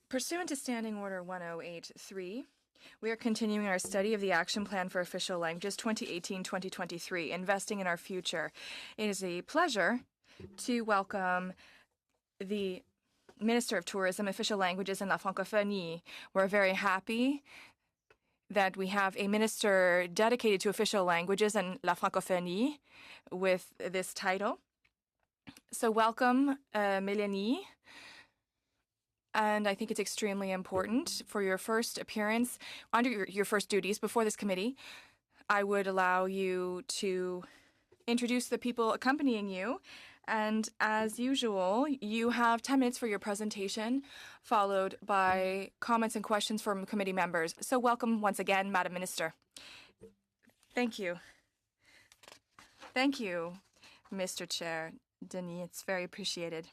Pursuant to Standing Order 1083, we are continuing our study of the Action Plan for Official Languages 2018-2023, Investing in Our Future. It is a pleasure to welcome the Minister of Tourism, Official Languages, and La Francophonie. We're very happy that we have a minister dedicated to official languages and La Francophonie with this title. So welcome, Mélanie. And I think it's extremely important for your first appearance, under your first duties before this committee. I would allow you to introduce the people accompanying you. And as usual, you have 10 minutes for your presentation, followed by comments and questions from committee members. So welcome once again, Madam Minister. Thank you. Thank you, Mr. Chair Denis. It's very appreciated.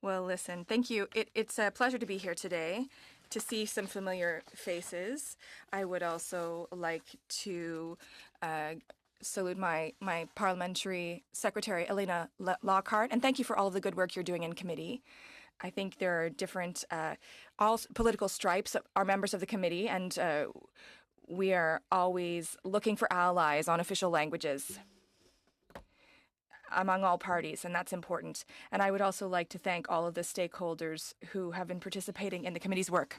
Well, listen, thank you. It's a pleasure to be here today, to see some familiar faces. I would also like to salute my parliamentary secretary, Elena Lockhart, and thank you for all of the good work you're doing in committee. I think there are different, all political stripes are members of the committee, and we are always looking for allies on official languages among all parties, and that's important. And I would also like to thank all of the stakeholders who have been participating in the committee's work.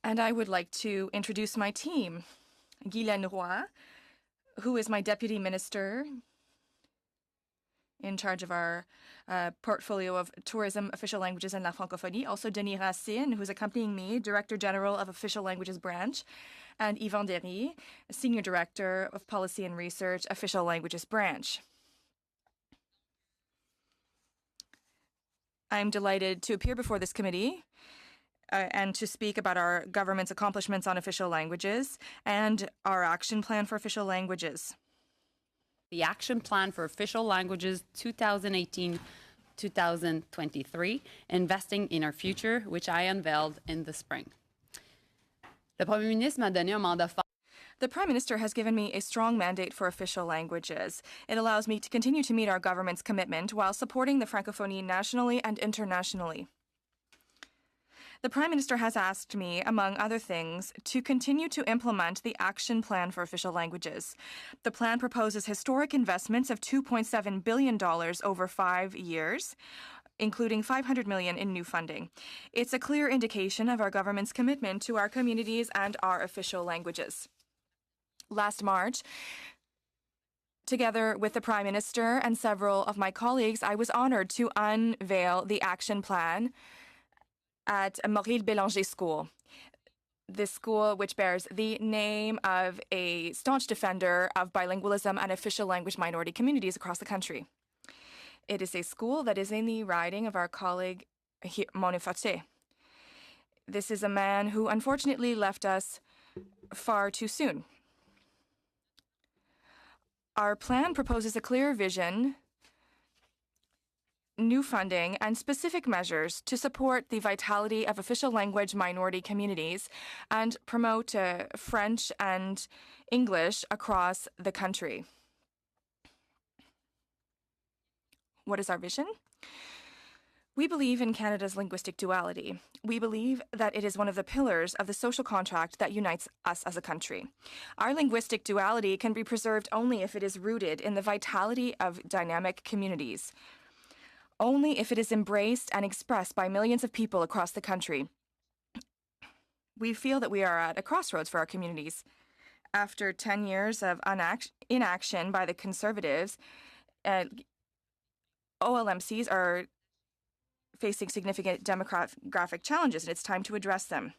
And I would like to introduce my team. Guylaine Roy, who is my Deputy Minister in charge of our portfolio of tourism, official languages, and La Francophonie. Also Denis Racine, who's accompanying me, Director General of Official Languages Branch, and Yvan Derry, Senior Director of Policy and Research, Official Languages Branch. I'm delighted to appear before this committee and to speak about our government's accomplishments on official languages and our action plan for official languages. The Action Plan for Official Languages 2018-2023, Investing in Our Future, which I unveiled in the spring. Le Premier ministre m'a donné un mandat fort. The Prime Minister has given me a strong mandate for official languages. It allows me to continue to meet our government's commitment while supporting the Francophonie nationally and internationally. The Prime Minister has asked me, among other things, to continue to implement the Action Plan for Official Languages. The plan proposes historic investments of $2.7 billion over 5 years, including $500 million in new funding. It's a clear indication of our government's commitment to our communities and our official languages. Last March, together with the Prime Minister and several of my colleagues, I was honored to unveil the action plan at Maurice Bélanger School. This school, which bears the name of a staunch defender of bilingualism and official language minority communities across the country. It is a school that is in the riding of our colleague Monu Fateh. This is a man who unfortunately left us far too soon. Our plan proposes a clear vision, new funding, and specific measures to support the vitality of official language minority communities and promote French and English across the country. What is our vision? We believe in Canada's linguistic duality. We believe that it is one of the pillars of the social contract that unites us as a country. Our linguistic duality can be preserved only if it is rooted in the vitality of dynamic communities, only if it is embraced and expressed by millions of people across the country. We feel that we are at a crossroads for our communities. After 10 years of inaction by the Conservatives, OLMCs are facing significant demographic challenges, and it's time to address them.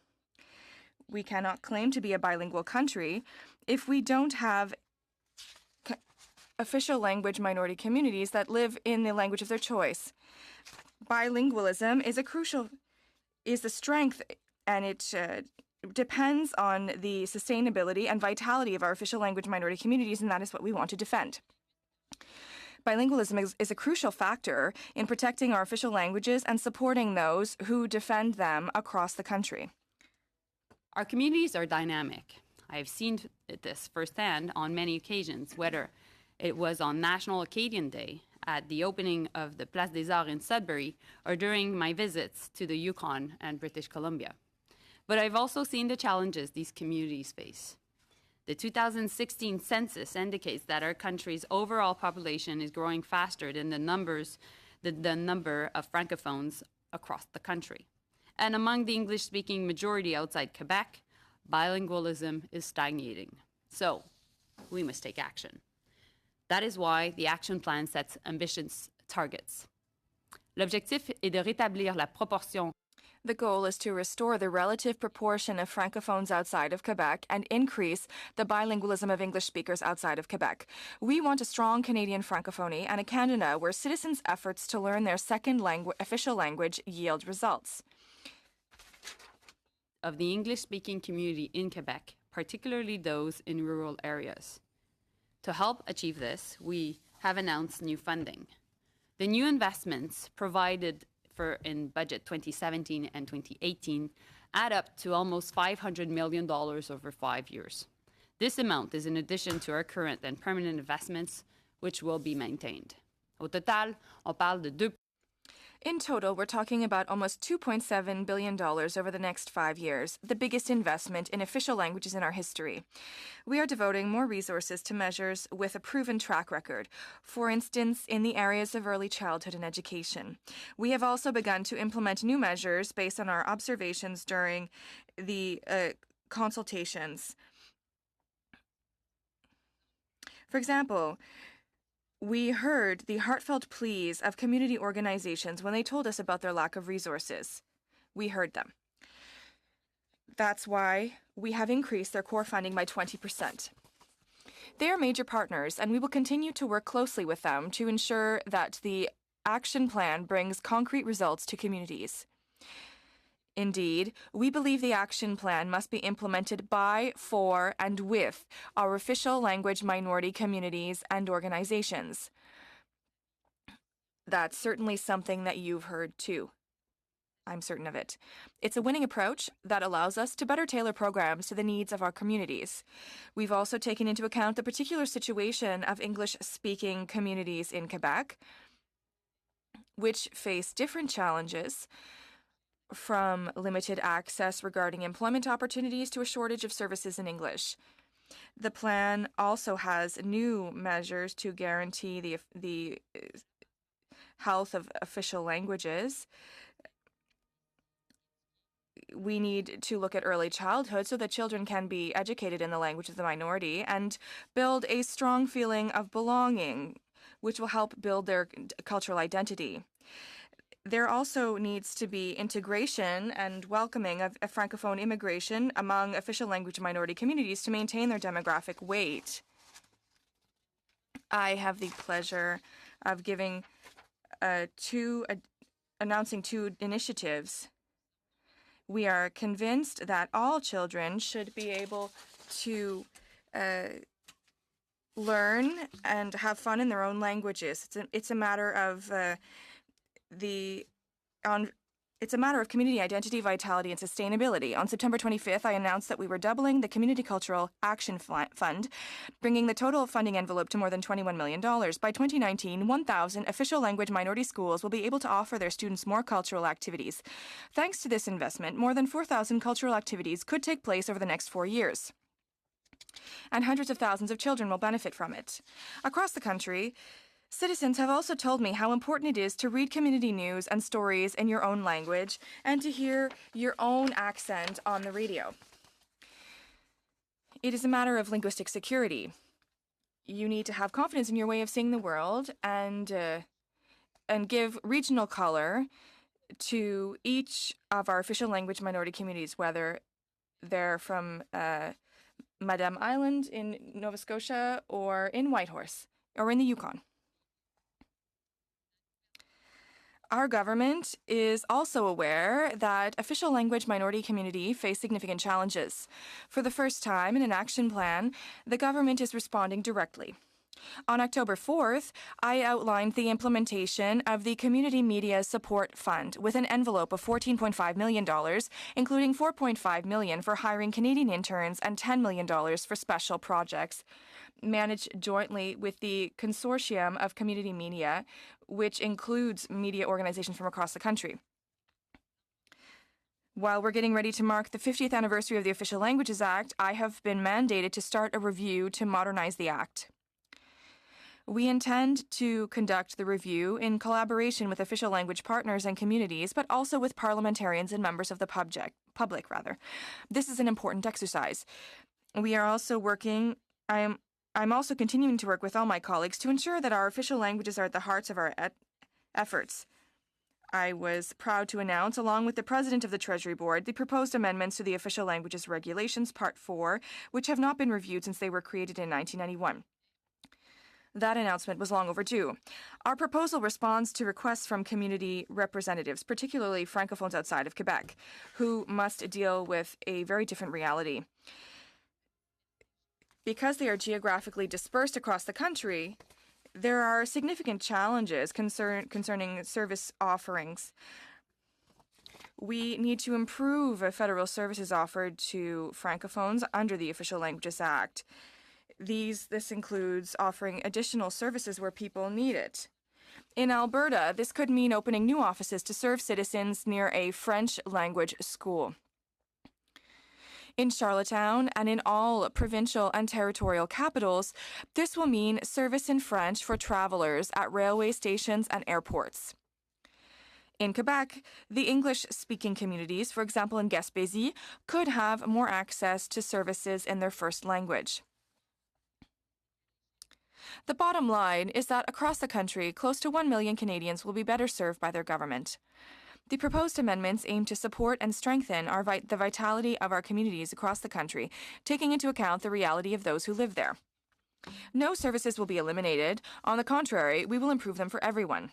We cannot claim to be a bilingual country if we don't have official language minority communities that live in the language of their choice. Bilingualism is the strength, and it depends on the sustainability and vitality of our official language minority communities, and that is what we want to defend. Bilingualism is a crucial factor in protecting our official languages and supporting those who defend them across the country. Our communities are dynamic. I have seen this firsthand on many occasions, whether it was on National Acadian Day at the opening of the Place des Arts in Sudbury or during my visits to the Yukon and British Columbia. But I've also seen the challenges these communities face. The 2016 census indicates that our country's overall population is growing faster than the number of Francophones across the country. And among the English-speaking majority outside Quebec, bilingualism is stagnating. So, we must take action. That is why the action plan sets ambitious targets. L'objectif est de rétablir la proportion. The goal is to restore the relative proportion of Francophones outside of Quebec and increase the bilingualism of English speakers outside of Quebec. We want a strong Canadian Francophonie and a Canada where citizens' efforts to learn their second official language yield results. Of the English-speaking community in Quebec, particularly those in rural areas. To help achieve this, we have announced new funding. The new investments provided in budget 2017 and 2018 add up to almost $500 million over 5 years. This amount is in addition to our current and permanent investments, which will be maintained. Au total, on parle de 2. In total, we're talking about almost $2.7 billion over the next 5 years, the biggest investment in official languages in our history. We are devoting more resources to measures with a proven track record, for instance, in the areas of early childhood and education. We have also begun to implement new measures based on our observations during the consultations. For example, we heard the heartfelt pleas of community organizations when they told us about their lack of resources. We heard them. That's why we have increased their core funding by 20%. They are major partners, and we will continue to work closely with them to ensure that the action plan brings concrete results to communities. Indeed, we believe the action plan must be implemented by, for, and with our official language minority communities and organizations. That's certainly something that you've heard too. I'm certain of it. It's a winning approach that allows us to better tailor programs to the needs of our communities. We've also taken into account the particular situation of English-speaking communities in Quebec, which face different challenges, from limited access regarding employment opportunities to a shortage of services in English. The plan also has new measures to guarantee the health of official languages. We need to look at early childhood so that children can be educated in the language of the minority and build a strong feeling of belonging, which will help build their cultural identity. There also needs to be integration and welcoming of Francophone immigration among official language minority communities to maintain their demographic weight. I have the pleasure of announcing two initiatives. We are convinced that all children should be able to learn and have fun in their own languages. It's a matter of it's a matter of community identity, vitality, and sustainability. On September 25th, I announced that we were doubling the Community Cultural Action Fund, bringing the total funding envelope to more than $21 million. By 2019, 1,000 official language minority schools will be able to offer their students more cultural activities. Thanks to this investment, more than 4,000 cultural activities could take place over the next 4 years, and hundreds of thousands of children will benefit from it. Across the country, citizens have also told me how important it is to read community news and stories in your own language and to hear your own accent on the radio. It is a matter of linguistic security. You need to have confidence in your way of seeing the world and give regional color to each of our official language minority communities, whether they're from Madame Island in Nova Scotia or in Whitehorse or in the Yukon. Our government is also aware that official language minority community face significant challenges. For the first time in an action plan, the government is responding directly. On October 4th, I outlined the implementation of the Community Media Support Fund with an envelope of $14.5 million, including $4.5 million for hiring Canadian interns and $10 million for special projects. managed jointly with the Consortium of Community Media, which includes media organizations from across the country. While we're getting ready to mark the 50th anniversary of the Official Languages Act, I have been mandated to start a review to modernize the Act. We intend to conduct the review in collaboration with official language partners and communities, but also with parliamentarians and members of the public. This is an important exercise. We are also working, I'm also continuing to work with all my colleagues to ensure that our official languages are at the hearts of our efforts. I was proud to announce, along with the President of the Treasury Board, the proposed amendments to the Official Languages Regulations, Part 4, which have not been reviewed since they were created in 1991. That announcement was long overdue. Our proposal responds to requests from community representatives, particularly francophones outside of Quebec, who must deal with a very different reality. Because they are geographically dispersed across the country, there are significant challenges concerning service offerings. We need to improve federal services offered to francophones under the Official Languages Act. This includes offering additional services where people need it. In Alberta, this could mean opening new offices to serve citizens near a French language school. In Charlottetown and in all provincial and territorial capitals, this will mean service in French for travelers at railway stations and airports. In Quebec, the English-speaking communities, for example in Gaspésie, could have more access to services in their first language. The bottom line is that across the country, close to 1 million Canadians will be better served by their government. The proposed amendments aim to support and strengthen the vitality of our communities across the country, taking into account the reality of those who live there. No services will be eliminated. On the contrary, we will improve them for everyone.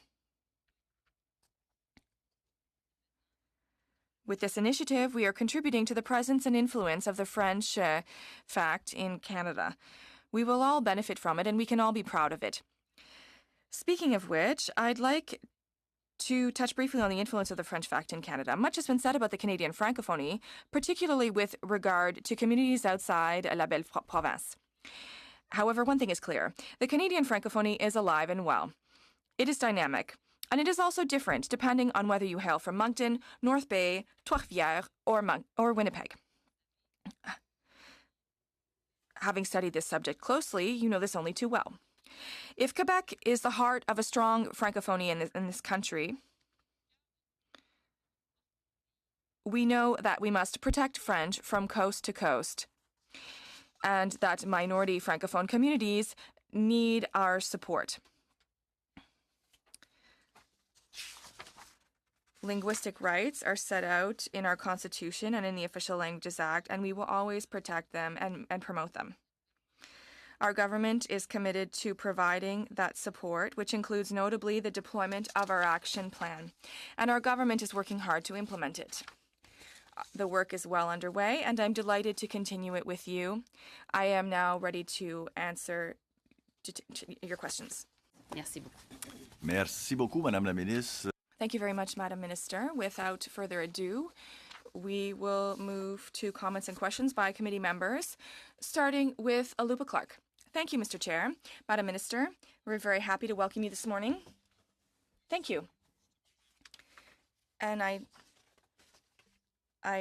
With this initiative, we are contributing to the presence and influence of the French fact in Canada. We will all benefit from it, and we can all be proud of it. Speaking of which, I'd like to touch briefly on the influence of the French fact in Canada. Much has been said about the Canadian francophonie, particularly with regard to communities outside La Belle Province. However, one thing is clear. The Canadian francophonie is alive and well. It is dynamic, and it is also different depending on whether you hail from Moncton, North Bay, Trois-Rivières, or Winnipeg. Having studied this subject closely, you know this only too well. If Quebec is the heart of a strong francophonie in this country, we know that we must protect French from coast to coast, and that minority francophone communities need our support. Linguistic rights are set out in our Constitution and in the Official Languages Act, and we will always protect them and promote them. Our government is committed to providing that support, which includes notably the deployment of our action plan, and our government is working hard to implement it. The work is well underway, and I'm delighted to continue it with you. I am now ready to answer your questions. Merci beaucoup. Merci beaucoup, Madame la Ministre. Thank you very much, Madam Minister. Without further ado, we will move to comments and questions by committee members, starting with Alupa Clark. Thank you, Mr. Chair. Madam Minister, we're very happy to welcome you this morning. Thank you. And I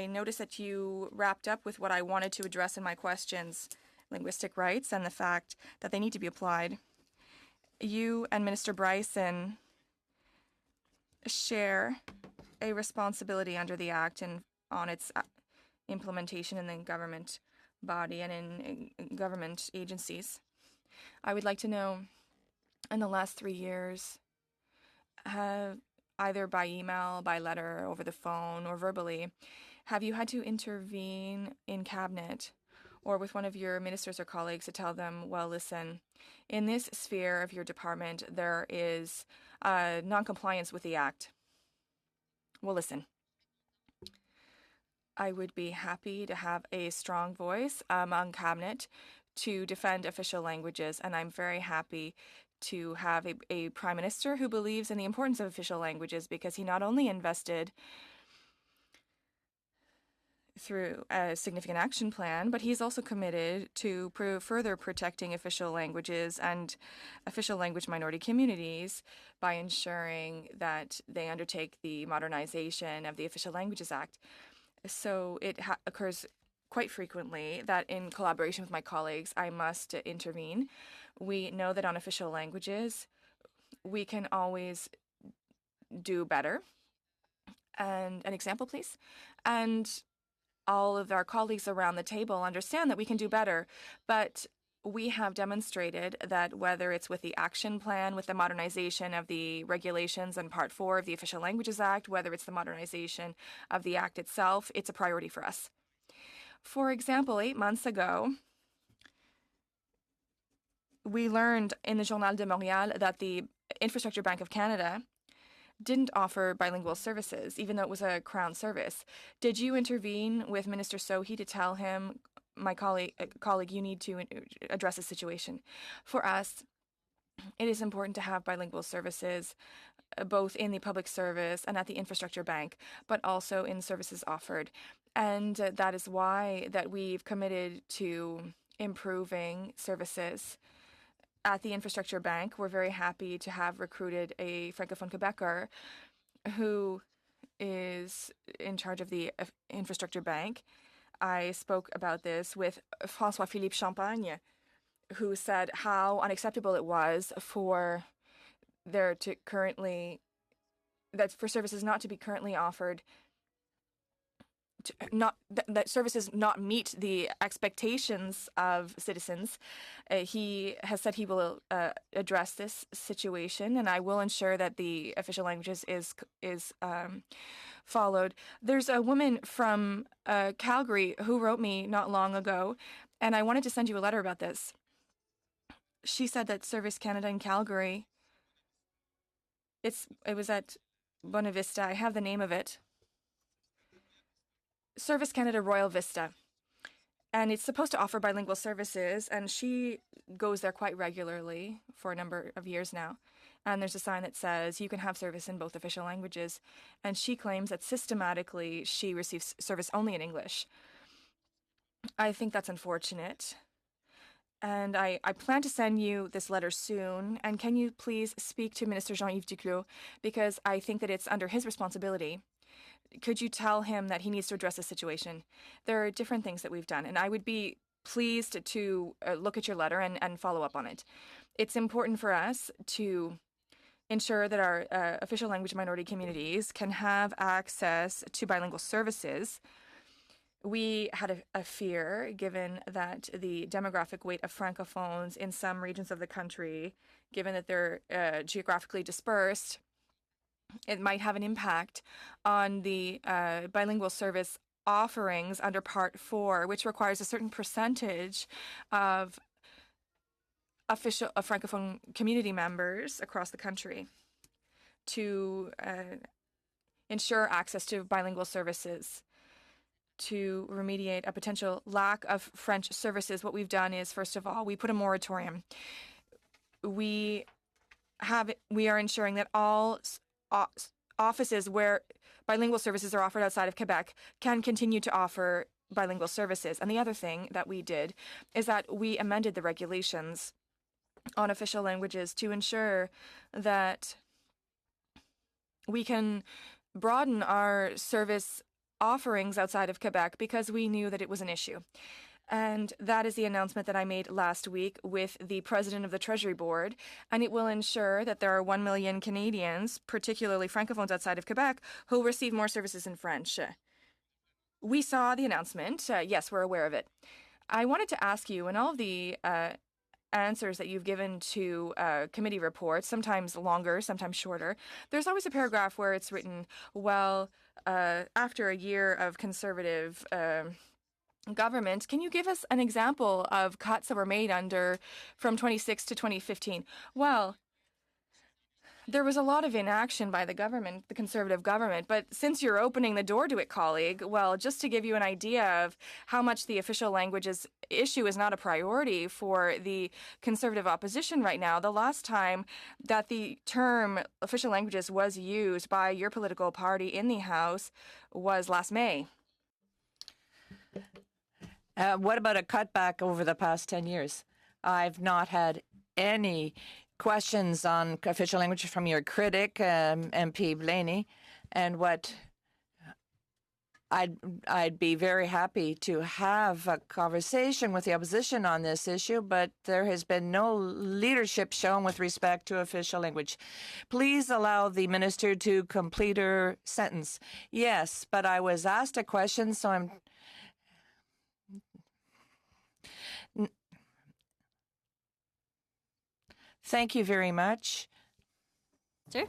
noticed that you wrapped up with what I wanted to address in my questions, linguistic rights and the fact that they need to be applied. You and Minister Bryson share a responsibility under the Act and on its implementation in the government body and in government agencies. I would like to know, in the last 3 years, either by email, by letter, over the phone, or verbally, have you had to intervene in cabinet or with one of your ministers or colleagues to tell them, well, listen, in this sphere of your department, there is non-compliance with the Act? Well, listen, I would be happy to have a strong voice among cabinet to defend official languages, and I'm very happy to have a prime minister who believes in the importance of official languages, because he not only invested through a significant action plan, but he's also committed to further protecting official languages and official language minority communities by ensuring that they undertake the modernization of the Official Languages Act. So it occurs quite frequently that in collaboration with my colleagues, I must intervene. We know that on official languages, we can always do better. And an example, please. And all of our colleagues around the table understand that we can do better, but we have demonstrated that whether it's with the action plan, with the modernization of the regulations and Part 4 of the Official Languages Act, whether it's the modernization of the Act itself, it's a priority for us. For example, 8 months ago, we learned in the Journal de Montréal that the Infrastructure Bank of Canada didn't offer bilingual services, even though it was a Crown service. Did you intervene with Minister Sohi to tell him, my colleague, you need to address the situation? For us, it is important to have bilingual services, both in the public service and at the Infrastructure Bank, but also in services offered. And that is why that we've committed to improving services at the Infrastructure Bank. We're very happy to have recruited a Francophone Quebecer who is in charge of the Infrastructure Bank. I spoke about this with François-Philippe Champagne, who said how unacceptable it was for for services not to be currently offered, that services not meet the expectations of citizens. He has said he will address this situation, and I will ensure that the official languages is followed. There's a woman from Calgary who wrote me not long ago, and I wanted to send you a letter about this. She said that Service Canada in Calgary, it was at Bonavista. I have the name of it. Service Canada Royal Vista, and it's supposed to offer bilingual services, and she goes there quite regularly for a number of years now, and there's a sign that says you can have service in both official languages, and she claims that systematically she receives service only in English. I think that's unfortunate, and I plan to send you this letter soon, and can you please speak to Minister Jean-Yves Duclos, because I think that it's under his responsibility. Could you tell him that he needs to address the situation? There are different things that we've done, and I would be pleased to look at your letter and follow up on it. It's important for us to ensure that our official language minority communities can have access to bilingual services. We had a fear, given that the demographic weight of Francophones in some regions of the country, given that they're geographically dispersed, it might have an impact on the bilingual service offerings under Part 4, which requires a certain percentage of Francophone community members across the country to ensure access to bilingual services. To remediate a potential lack of French services, what we've done is, first of all, we put a moratorium. We are ensuring that all offices where bilingual services are offered outside of Quebec can continue to offer bilingual services. And the other thing that we did is that we amended the regulations on official languages to ensure that we can broaden our service offerings outside of Quebec, because we knew that it was an issue. And that is the announcement that I made last week with the president of the Treasury Board, and it will ensure that there are 1 million Canadians, particularly Francophones outside of Quebec, who will receive more services in French. We saw the announcement. Yes, we're aware of it. I wanted to ask you, in all of the answers that you've given to committee reports, sometimes longer, sometimes shorter, there's always a paragraph where it's written, well, after a year of Conservative government, can you give us an example of cuts that were made from 2006 to 2015? Well, there was a lot of inaction by the government, the Conservative government, but since you're opening the door to it, colleague, well, just to give you an idea of how much the official languages issue is not a priority for the Conservative opposition right now, the last time that the term official languages was used by your political party in the House was last May. What about a cutback over the past 10 years? I've not had any questions on official language from your critic, MP Blaney, and what I'd be very happy to have a conversation with the opposition on this issue, but there has been no leadership shown with respect to official language. Please allow the minister to complete her sentence. Yes, but I was asked a question, so I'm... Thank you very much. Sure.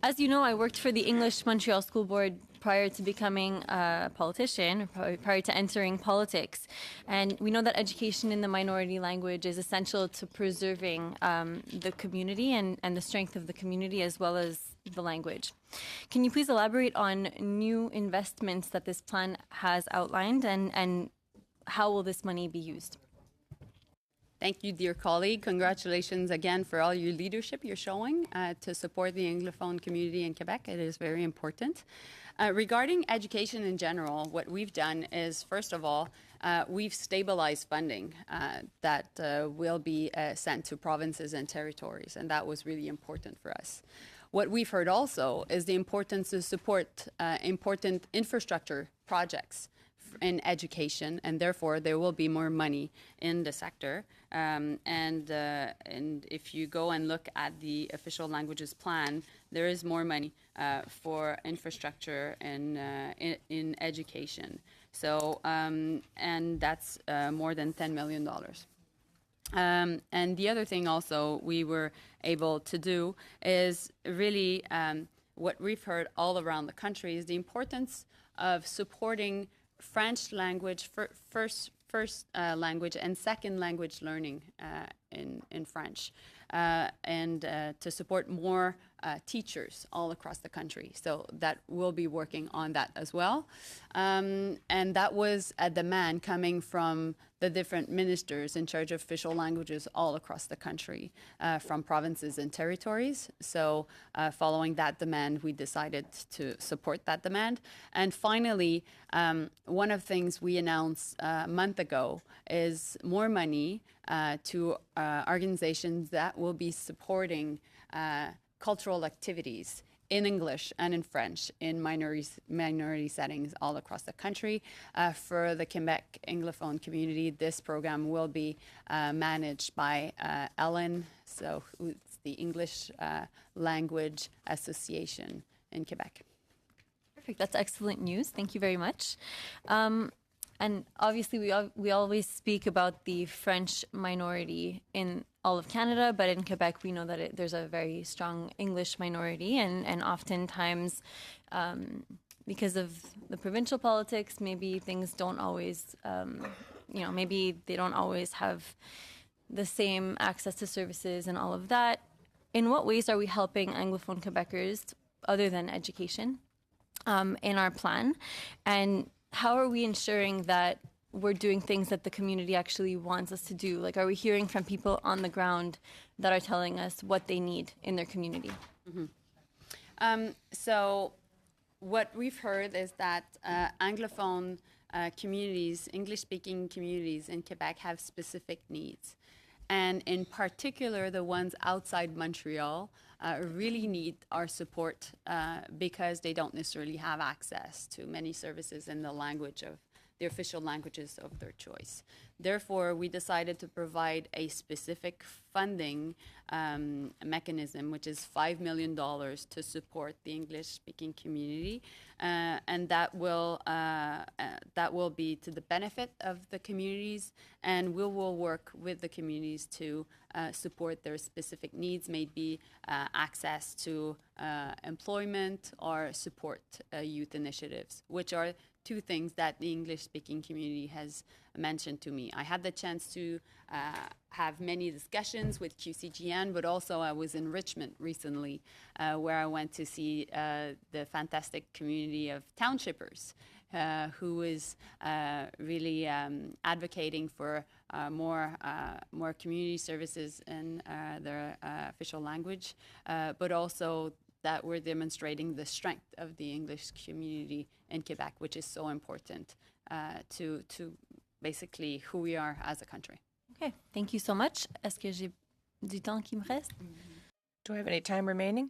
As you know, I worked for the English Montreal School Board prior to becoming a politician, prior to entering politics. And we know that education in the minority language is essential to preserving the community and the strength of the community as well as the language. Can you please elaborate on new investments that this plan has outlined and how will this money be used? Thank you, dear colleague. Congratulations again for all your leadership you're showing to support the Anglophone community in Quebec. It is very important. Regarding education in general, what we've done is, first of all, we've stabilized funding that will be sent to provinces and territories, and that was really important for us. What we've heard also is the importance to support important infrastructure projects in education, and therefore there will be more money in the sector. And if you go and look at the official languages plan, there is more money for infrastructure in education. So, and that's more than $10 million. And the other thing also we were able to do is really what we've heard all around the country is the importance of supporting French language, first language and second language learning in French, and to support more teachers all across the country. So that we'll be working on that as well. And that was a demand coming from the different ministers in charge of official languages all across the country, from provinces and territories. So following that demand, we decided to support that demand. And finally, one of the things we announced a month ago is more money to organizations that will be supporting cultural activities in English and in French in minority settings all across the country. For the Quebec Anglophone community, this program will be managed by Ellen, so it's the English Language Association in Quebec. Perfect. That's excellent news. Thank you very much. And obviously, we always speak about the French minority in all of Canada, but in Quebec, we know that there's a very strong English minority, and oftentimes, because of the provincial politics, maybe things don't always, maybe they don't always have the same access to services and all of that. In what ways are we helping Anglophone Quebecers, other than education, in our plan? And how are we ensuring that we're doing things that the community actually wants us to do? Like, are we hearing from people on the ground that are telling us what they need in their community? Mm-hmm. So what we've heard is that Anglophone communities, English-speaking communities in Quebec have specific needs. And in particular, the ones outside Montreal really need our support because they don't necessarily have access to many services in the language of the official languages of their choice. Therefore, we decided to provide a specific funding mechanism, which is $5 million to support the English-speaking community, and that will be to the benefit of the communities, and we will work with the communities to support their specific needs, maybe access to employment or support youth initiatives, which are two things that the English-speaking community has mentioned to me. I had the chance to have many discussions with QCGN, but also I was in Richmond recently, where I went to see the fantastic community of townshippers, who is really advocating for more community services in their official language, but also that we're demonstrating the strength of the English community in Quebec, which is so important to basically who we are as a country. Okay, thank you so much. Est-ce que j'ai du temps qui me reste? Do I have any time remaining?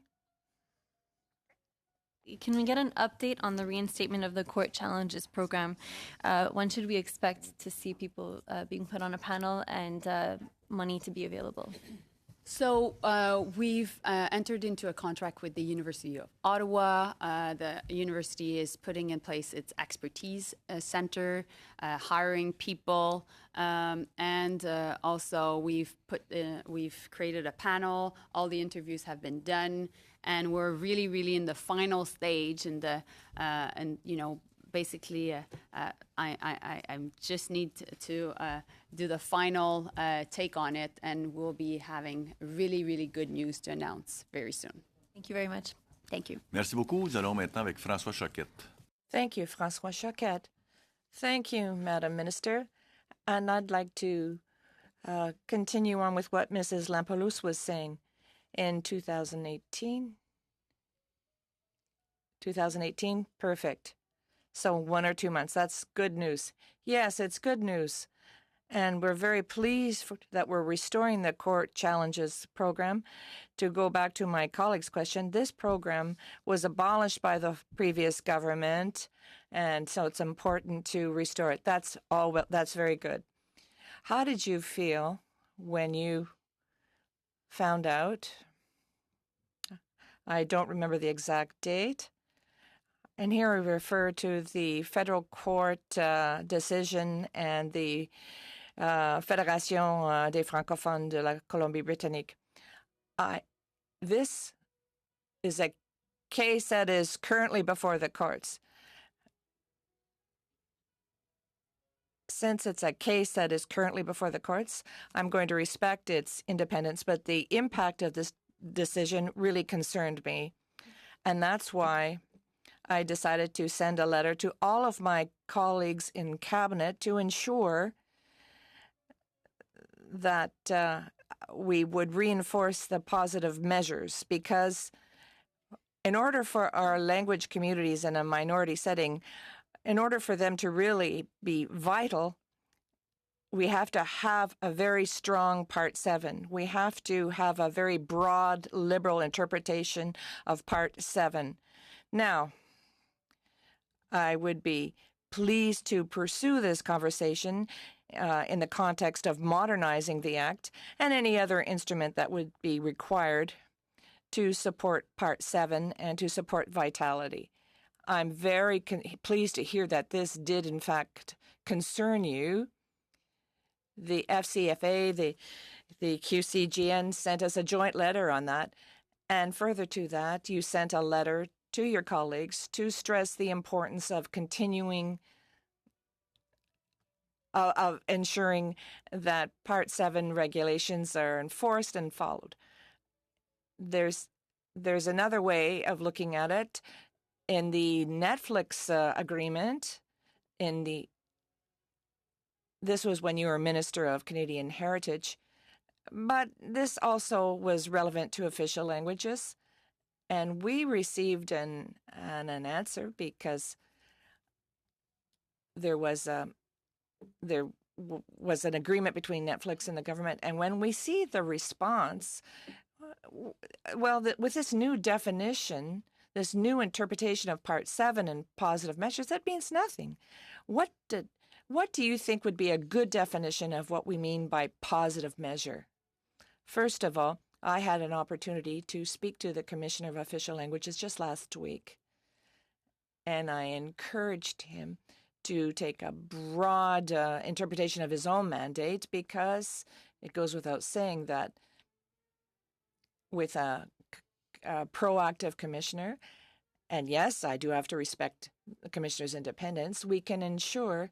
Can we get an update on the reinstatement of the Court Challenges program? When should we expect to see people being put on a panel and money to be available? So we've entered into a contract with the University of Ottawa. The university is putting in place its expertise center, hiring people, and also we've created a panel. All the interviews have been done, and we're really, really in the final stage. And basically, I just need to do the final take on it, and we'll be having really, really good news to announce very soon. Thank you very much. Thank you. Merci beaucoup. Nous allons maintenant avec François Choquette. Thank you, François Choquette. Thank you, Madam Minister. And I'd like to continue on with what Mrs. Lampolouse was saying. In 2018, perfect. So 1 or 2 months, that's good news. Yes, it's good news. And we're very pleased that we're restoring the Court Challenges program. To go back to my colleague's question, this program was abolished by the previous government, and so it's important to restore it. That's very good. How did you feel when you found out? I don't remember the exact date. And here we refer to the federal court decision and the Fédération des francophones de la Colombie-Britannique. This is a case that is currently before the courts. Since it's a case that is currently before the courts, I'm going to respect its independence, but the impact of this decision really concerned me. And that's why I decided to send a letter to all of my colleagues in cabinet to ensure that we would reinforce the positive measures, because in order for our language communities in a minority setting, in order for them to really be vital, we have to have a very strong Part 7. We have to have a very broad, liberal interpretation of Part 7. Now, I would be pleased to pursue this conversation in the context of modernizing the Act and any other instrument that would be required to support Part 7 and to support vitality. I'm very pleased to hear that this did, in fact, concern you. The FCFA, the QCGN sent us a joint letter on that. And further to that, you sent a letter to your colleagues to stress the importance of continuing of ensuring that Part 7 regulations are enforced and followed. There's another way of looking at it. In the Netflix agreement, this was when you were Minister of Canadian Heritage, but this also was relevant to official languages. And we received an answer because there was an agreement between Netflix and the government. And when we see the response, with this new definition, this new interpretation of Part 7 and positive measures, that means nothing. What do you think would be a good definition of what we mean by positive measure? First of all, I had an opportunity to speak to the Commissioner of Official Languages just last week, and I encouraged him to take a broad interpretation of his own mandate, because it goes without saying that with a proactive commissioner, and yes, I do have to respect the commissioner's independence, we can ensure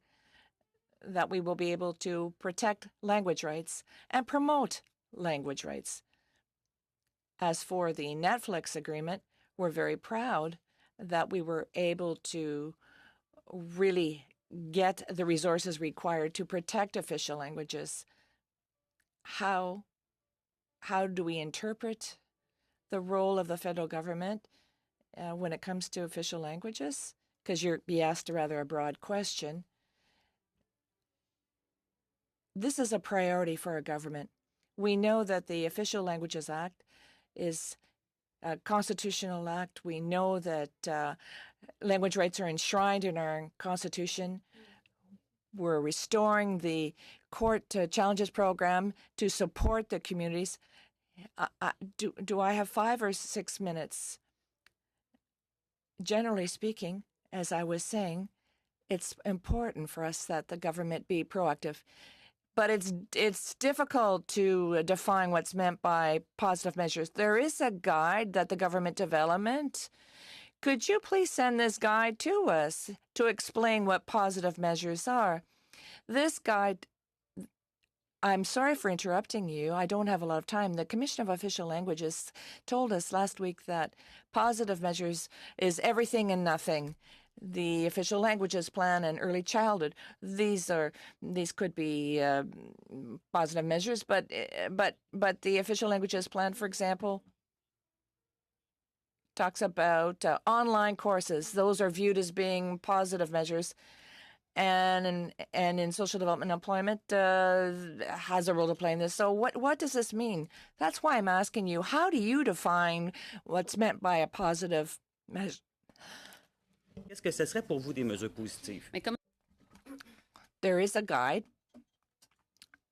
that we will be able to protect language rights and promote language rights. As for the Netflix agreement, we're very proud that we were able to really get the resources required to protect official languages. How do we interpret the role of the federal government when it comes to official languages? Because you're be asked a rather broad question. This is a priority for our government. We know that the Official Languages Act is a constitutional act. We know that language rights are enshrined in our Constitution. We're restoring the court challenges program to support the communities. Do I have 5 or 6 minutes? Generally speaking, as I was saying, it's important for us that the government be proactive. But it's difficult to define what's meant by positive measures. There is a guide that the government development. Could you please send this guide to us to explain what positive measures are? This guide, I'm sorry for interrupting you. I don't have a lot of time. The Commission of Official Languages told us last week that positive measures is everything and nothing. The Official Languages Plan and early childhood, these could be positive measures, but the Official Languages Plan, for example, talks about online courses. Those are viewed as being positive measures, and in social development and employment has a role to play in this. So what does this mean? That's why I'm asking you, how do you define what's meant by a positive measure? Qu'est-ce que ce serait pour vous des mesures positives? There is a guide.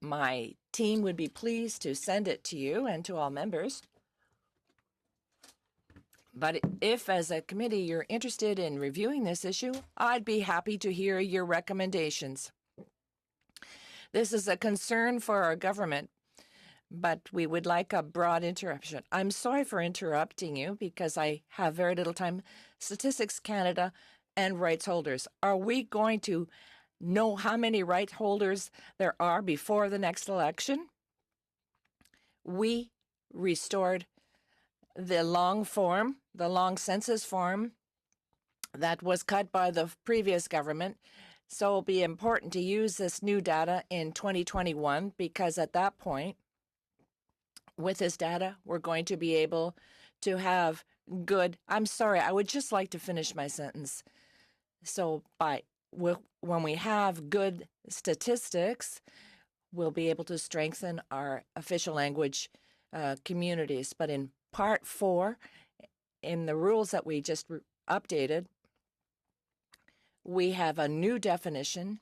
My team would be pleased to send it to you and to all members. But if, as a committee, you're interested in reviewing this issue, I'd be happy to hear your recommendations. This is a concern for our government, but we would like a broad interruption. I'm sorry for interrupting you because I have very little time. Statistics Canada and rights holders. Are we going to know how many right holders there are before the next election? We restored the long census form that was cut by the previous government. So it'll be important to use this new data in 2021 because at that point, with this data, we're going to be able to have good. I'm sorry, I would just like to finish my sentence. So when we have good statistics, we'll be able to strengthen our official language communities. But in Part 4, in the rules that we just updated, we have a new definition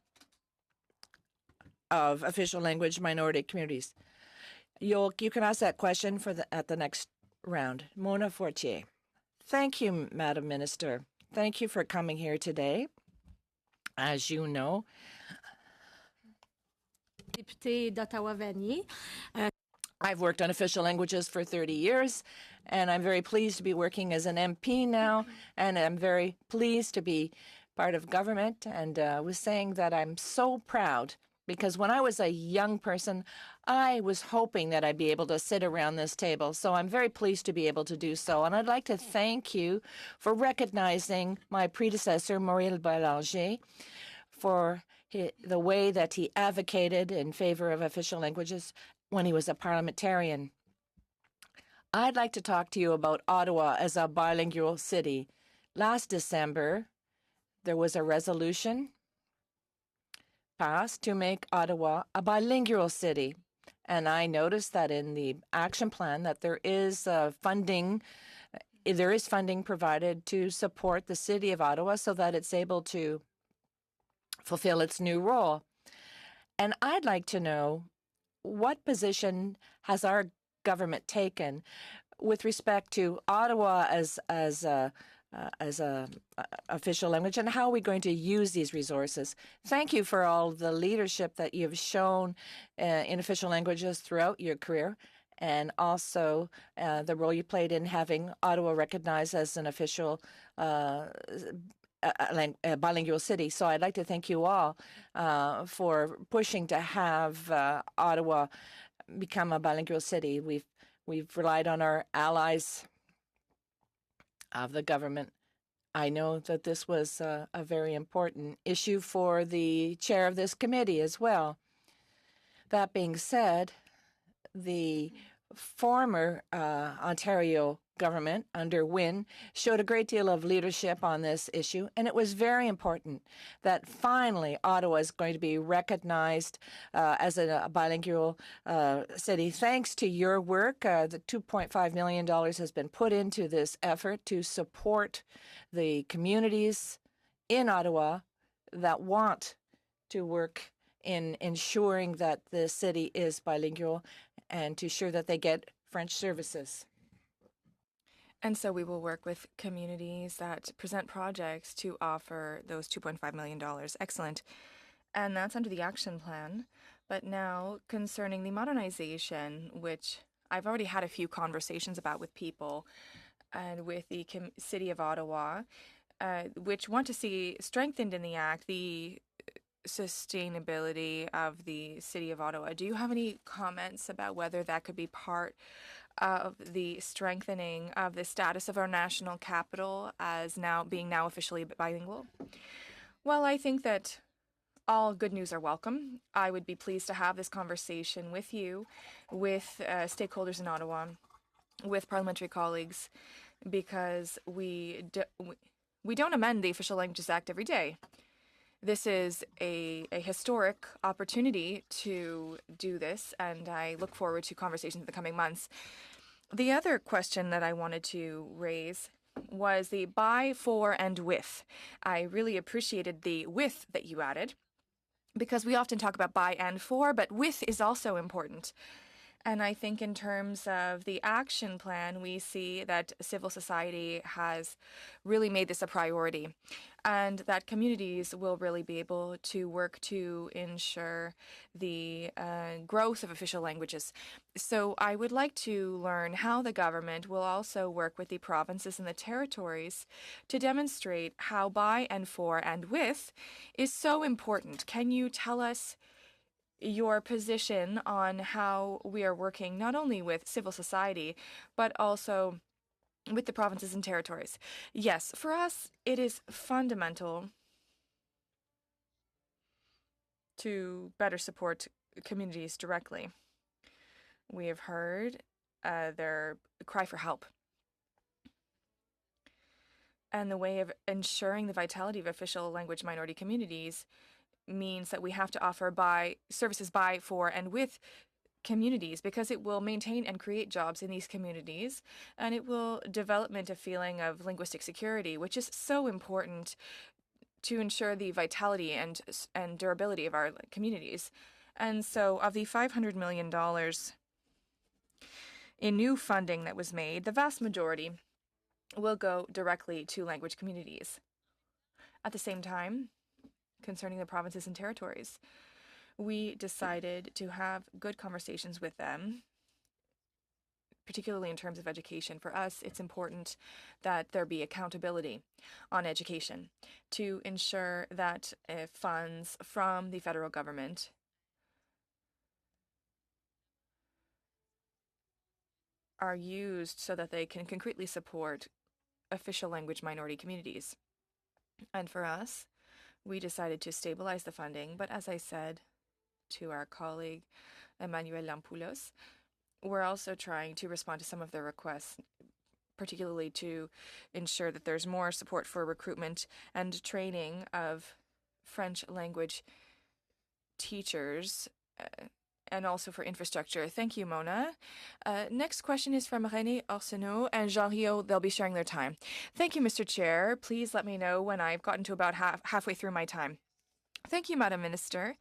of official language minority communities. You can ask that question at the next round. Mona Fortier. Thank you, Madam Minister. Thank you for coming here today. As you know, Député d'Ottawa-Vanier. I've worked on official languages for 30 years, and I'm very pleased to be working as an MP now, and I'm very pleased to be part of government, and was saying that I'm so proud because when I was a young person, I was hoping that I'd be able to sit around this table. So I'm very pleased to be able to do so. And I'd like to thank you for recognizing my predecessor, Maurice Bélanger, for the way that he advocated in favor of official languages when he was a parliamentarian. I'd like to talk to you about Ottawa as a bilingual city. Last December, there was a resolution passed to make Ottawa a bilingual city. And I noticed that in the action plan that there is funding provided to support the city of Ottawa so that it's able to fulfill its new role. And I'd like to know what position has our government taken with respect to Ottawa as a official language, and how are we going to use these resources? Thank you for all the leadership that you've shown in official languages throughout your career, and also the role you played in having Ottawa recognized as an official bilingual city. So I'd like to thank you all for pushing to have Ottawa become a bilingual city. We've relied on our allies of the government. I know that this was a very important issue for the chair of this committee as well. That being said, the former Ontario government under Wynne showed a great deal of leadership on this issue, and it was very important that finally Ottawa is going to be recognized as a bilingual city. Thanks to your work, the $2.5 million has been put into this effort to support the communities in Ottawa that want to work in ensuring that the city is bilingual and to ensure that they get French services. And so we will work with communities that present projects to offer those $2.5 million. Excellent. And that's under the action plan. But now concerning the modernization, which I've already had a few conversations about with people and with the City of Ottawa, which want to see strengthened in the Act the sustainability of the City of Ottawa. Do you have any comments about whether that could be part of the strengthening of the status of our national capital as now officially bilingual? Well, I think that all good news are welcome. I would be pleased to have this conversation with you, with stakeholders in Ottawa, with parliamentary colleagues, because we don't amend the Official Languages Act every day. This is a historic opportunity to do this, and I look forward to conversations in the coming months. The other question that I wanted to raise was the by, for, and with. I really appreciated the with that you added, because we often talk about by and for, but with is also important. And I think in terms of the action plan, we see that civil society has really made this a priority, and that communities will really be able to work to ensure the growth of official languages. So I would like to learn how the government will also work with the provinces and the territories to demonstrate how by and for and with is so important. Can you tell us your position on how we are working not only with civil society, but also with the provinces and territories? Yes, for us, it is fundamental to better support communities directly. We have heard their cry for help. And the way of ensuring the vitality of official language minority communities means that we have to offer services by, for, and with communities, because it will maintain and create jobs in these communities, and it will develop a feeling of linguistic security, which is so important to ensure the vitality and durability of our communities. And so of the $500 million in new funding that was made, the vast majority will go directly to language communities. At the same time, concerning the provinces and territories, we decided to have good conversations with them, particularly in terms of education. For us, it's important that there be accountability on education to ensure that funds from the federal government are used so that they can concretely support official language minority communities. And for us, we decided to stabilize the funding, but as I said to our colleague Emmanuel Lampoulos, we're also trying to respond to some of their requests, particularly to ensure that there's more support for recruitment and training of French language teachers, and also for infrastructure. Thank you, Mona. Next question is from René Arsenault and Jean Rio. They'll be sharing their time. Thank you, Mr. Chair. Please let me know when I've gotten to about halfway through my time. Thank you, Madam Minister.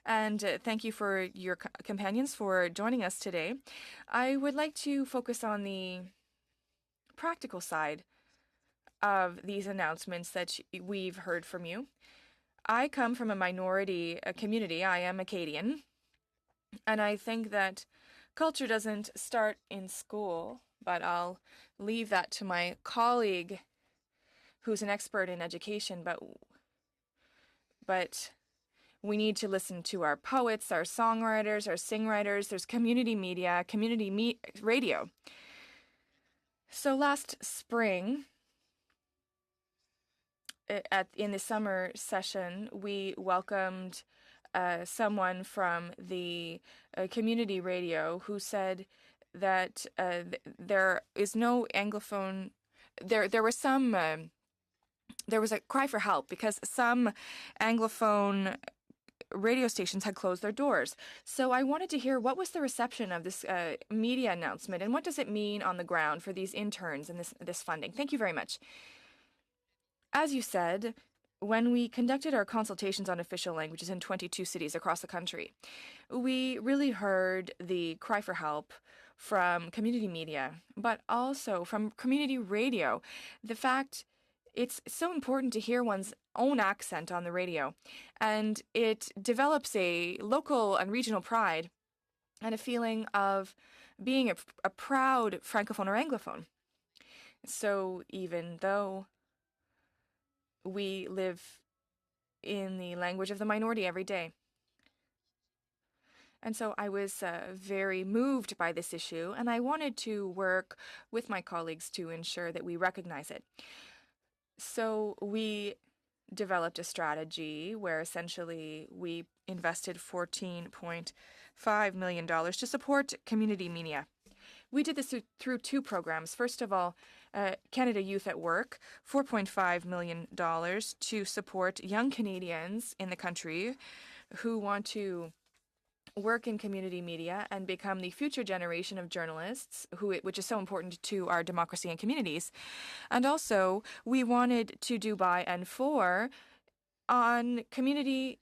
And thank you for your companions for joining us today. I would like to focus on the practical side of these announcements that we've heard from you. I come from a minority community. I am Acadian. And I think that culture doesn't start in school, but I'll leave that to my colleague who's an expert in education. But we need to listen to our poets, our songwriters, our singwriters. There's community media, radio. So last spring, in the summer session, we welcomed someone from the community radio who said that there is no Anglophone. There was some. There was a cry for help because some Anglophone radio stations had closed their doors. So I wanted to hear what was the reception of this media announcement and what does it mean on the ground for these interns and this funding. Thank you very much. As you said, when we conducted our consultations on official languages in 22 cities across the country, we really heard the cry for help from community media, but also from community radio. The fact it's so important to hear one's own accent on the radio, and it develops a local and regional pride and a feeling of being a proud Francophone or Anglophone. So even though we live in the language of the minority every day. And so I was very moved by this issue, and I wanted to work with my colleagues to ensure that we recognize it. So we developed a strategy where essentially we invested $14.5 million to support community media. We did this through two programs. First of all, Canada Youth at Work, $4.5 million to support young Canadians in the country who want to work in community media and become the future generation of journalists, which is so important to our democracy and communities. And also, we wanted to do by and for on community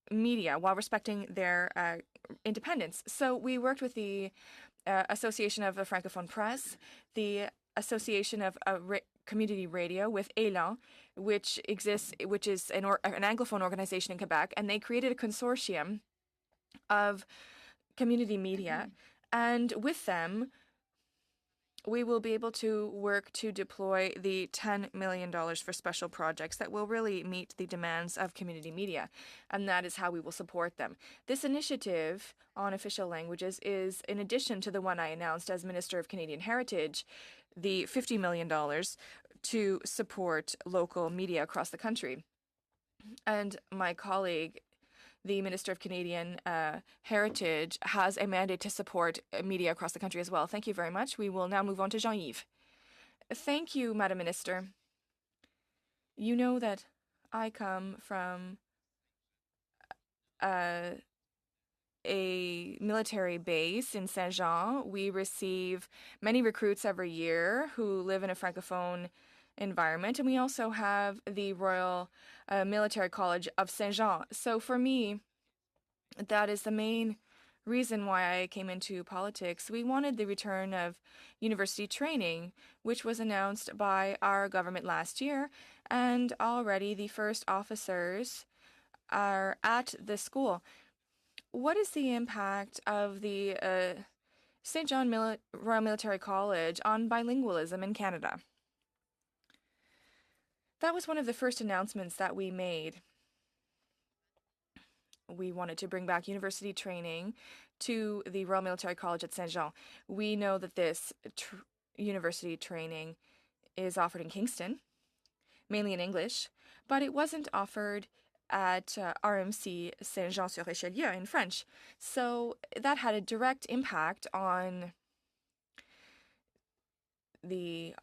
media while respecting their independence. So we worked with the Association of the Francophone Press, the Association of Community Radio with Élan, which is an Anglophone organization in Quebec, and they created a consortium of community media, and with them we will be able to work to deploy the $10 million for special projects that will really meet the demands of community media, and that is how we will support them. This initiative on official languages is in addition to the one I announced as Minister of Canadian Heritage, the $50 million to support local media across the country. And my colleague, the Minister of Canadian Heritage, has a mandate to support media across the country as well. Thank you very much. We will now move on to Jean-Yves. Thank you, Madam Minister. You know that I come from a military base in Saint-Jean. We receive many recruits every year who live in a Francophone environment, and we also have the Royal Military College of Saint-Jean. So for me, that is the main reason why I came into politics. We wanted the return of university training, which was announced by our government last year, and already the first officers are at the school. What is the impact of the St. John Royal Military College on bilingualism in Canada? That was one of the first announcements that we made. We wanted to bring back university training to the Royal Military College at Saint-Jean. We know that this university training is offered in Kingston, mainly in English, but it wasn't offered at RMC Saint-Jean-sur-Richelieu in French. So that had a direct impact on the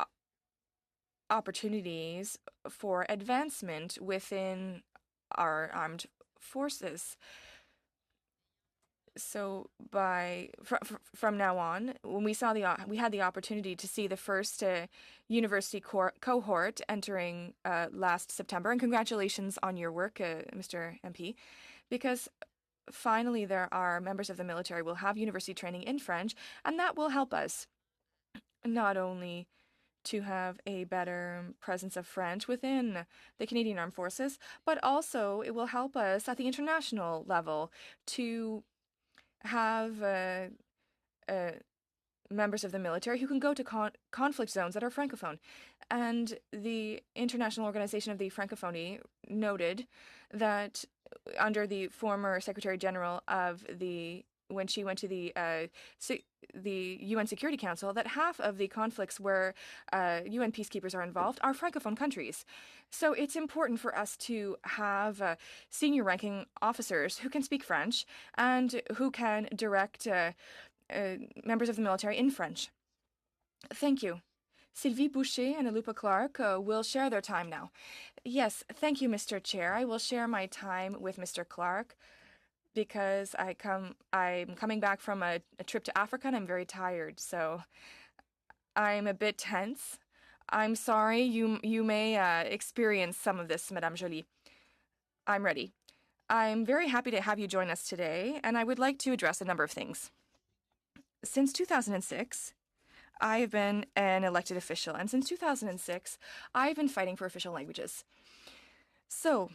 opportunities for advancement within our armed forces. So from now on, when we had the opportunity to see the first university cohort entering last September, and congratulations on your work, Mr. MP, because finally there are members of the military will have university training in French, and that will help us not only to have a better presence of French within the Canadian Armed Forces, but also it will help us at the international level to have members of the military who can go to conflict zones that are Francophone. And the International Organization of the Francophonie noted that under the former Secretary General of when she went to the UN Security Council, that half of the conflicts where UN peacekeepers are involved are Francophone countries. So it's important for us to have senior ranking officers who can speak French and who can direct members of the military in French. Thank you. Sylvie Boucher and Alupa Clark will share their time now. Yes, thank you, Mr. Chair. I will share my time with Mr. Clark because I'm coming back from a trip to Africa and I'm very tired, so I'm a bit tense. I'm sorry, you may experience some of this, Madame Joly. I'm ready. I'm very happy to have you join us today, and I would like to address a number of things. Since 2006, I've been an elected official, and since 2006, I've been fighting for official languages. So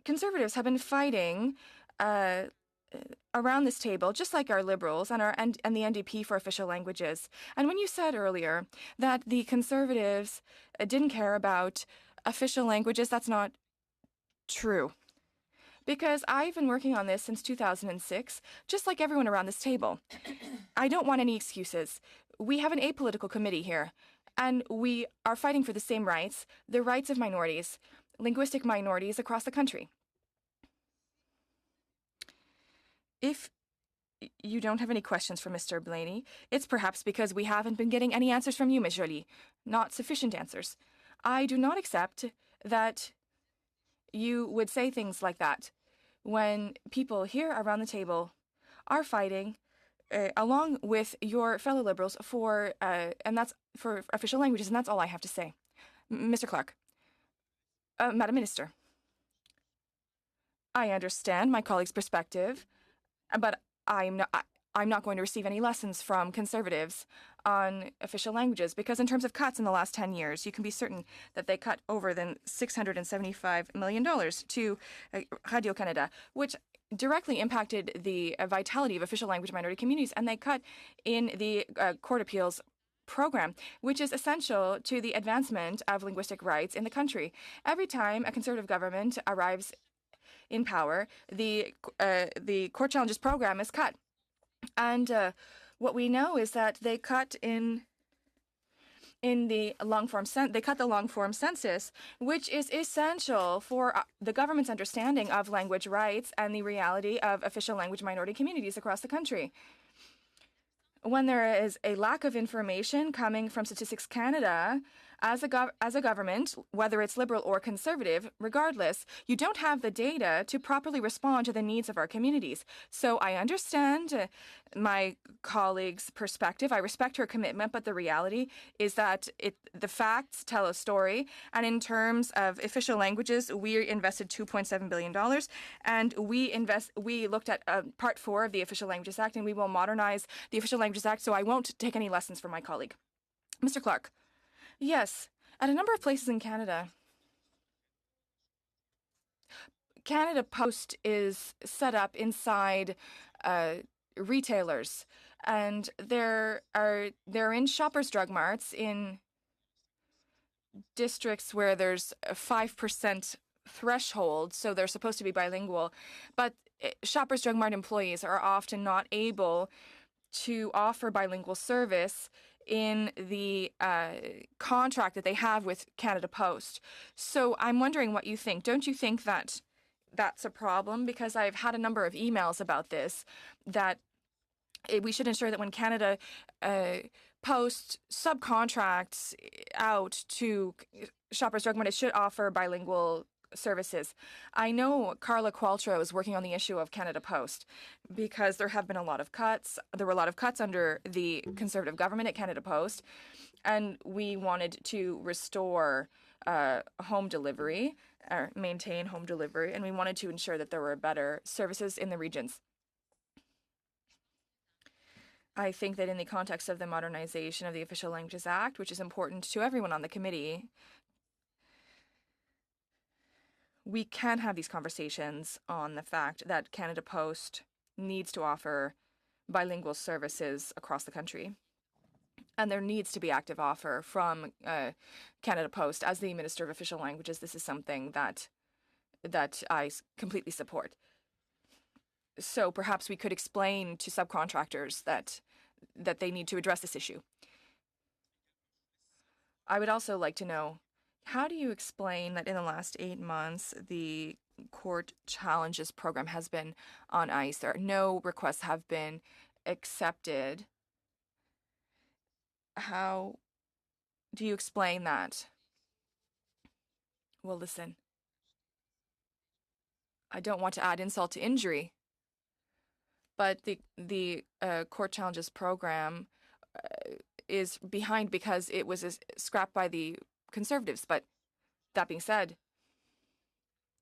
Conservatives have been fighting around this table, just like our Liberals and the NDP for official languages. And when you said earlier that the Conservatives didn't care about official languages, that's not true. Because I've been working on this since 2006, just like everyone around this table. I don't want any excuses. We have an apolitical committee here, and we are fighting for the same rights, the rights of minorities, linguistic minorities across the country. If you don't have any questions for Mr. Blaney, it's perhaps because we haven't been getting any answers from you, Ms. Joly. Not sufficient answers. I do not accept that you would say things like that when people here around the table are fighting along with your fellow Liberals for official languages, and that's all I have to say. Mr. Clark. Madam Minister. I understand my colleague's perspective, but I'm not going to receive any lessons from Conservatives on official languages, because in terms of cuts in the last 10 years, you can be certain that they cut over than $675 million to Radio-Canada, which directly impacted the vitality of official language minority communities, and they cut in the court appeals program, which is essential to the advancement of linguistic rights in the country. Every time a Conservative government arrives in power, the court challenges program is cut. And what we know is that they cut in the long form census, which is essential for the government's understanding of language rights and the reality of official language minority communities across the country. When there is a lack of information coming from Statistics Canada, as a government, whether it's Liberal or Conservative, regardless, you don't have the data to properly respond to the needs of our communities. So I understand my colleague's perspective. I respect her commitment, but the reality is that the facts tell a story. And in terms of official languages, we invested $2.7 billion, and we looked at Part 4 of the Official Languages Act, and we will modernize the Official Languages Act, so I won't take any lessons from my colleague. Mr. Clark. Yes, at a number of places in Canada, Canada Post is set up inside retailers, and they're in Shoppers Drug Marts in districts where there's a 5% threshold, so they're supposed to be bilingual, but Shoppers Drug Mart employees are often not able to offer bilingual service in the contract that they have with Canada Post. So I'm wondering what you think. Don't you think that that's a problem? Because I've had a number of emails about this, that we should ensure that when Canada Post subcontracts out to Shoppers Drug Mart, it should offer bilingual services. I know Carla Qualtrough is working on the issue of Canada Post because there have been a lot of cuts. There were a lot of cuts under the Conservative government at Canada Post, and we wanted to restore home delivery, or maintain home delivery, and we wanted to ensure that there were better services in the regions. I think that in the context of the modernization of the Official Languages Act, which is important to everyone on the committee, we can have these conversations on the fact that Canada Post needs to offer bilingual services across the country. And there needs to be active offer from Canada Post. As the Minister of Official Languages, this is something that I completely support. So perhaps we could explain to subcontractors that they need to address this issue. I would also like to know, how do you explain that in the last 8 months, the court challenges program has been on ice. No requests have been accepted. How do you explain that? Well, listen. I don't want to add insult to injury, but the court challenges program is behind because it was scrapped by the Conservatives. But that being said,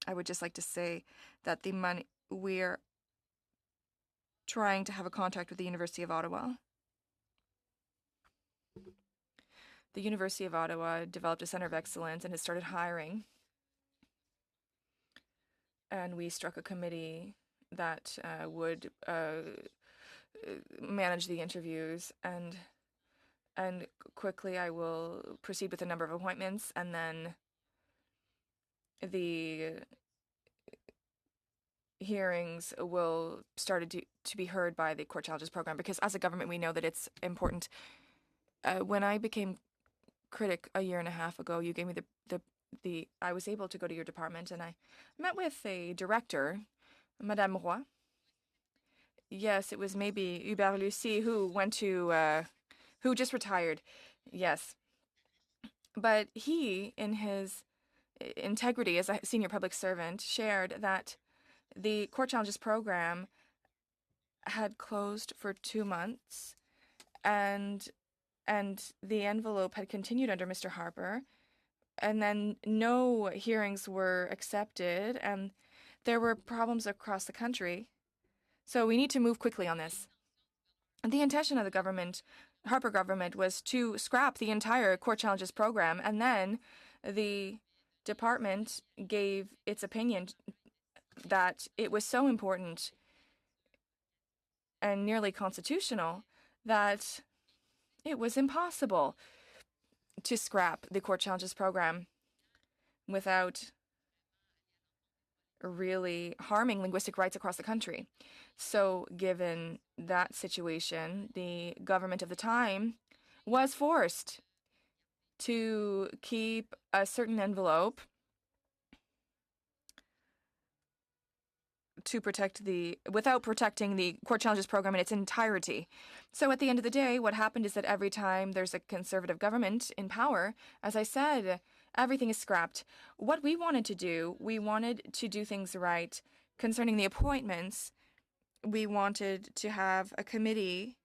I would just like to say that the money, we're trying to have a contract with the University of Ottawa. The University of Ottawa developed a Center of Excellence and has started hiring. And we struck a committee that would manage the interviews, and quickly I will proceed with a number of appointments, and then the hearings will start to be heard by the court challenges program, because as a government we know that it's important. When I became critic a year and a half ago, you gave me I was able to go to your department, and I met with a director, Madame Roy. Yes, it was maybe Hubert Lucie who who just retired. Yes. But he, in his integrity as a senior public servant, shared that the court challenges program had closed for 2 months, and the envelope had continued under Mr. Harper, and then no hearings were accepted, and there were problems across the country. So we need to move quickly on this. And the intention of the government, Harper government, was to scrap the entire court challenges program, and then the department gave its opinion that it was so important and nearly constitutional that it was impossible to scrap the court challenges program without really harming linguistic rights across the country. So given that situation, the government of the time was forced to keep a certain envelope to protect without protecting the court challenges program in its entirety. So at the end of the day, what happened is that every time there's a conservative government in power, as I said, everything is scrapped. What we wanted to do things right concerning the appointments. We wanted to have a committee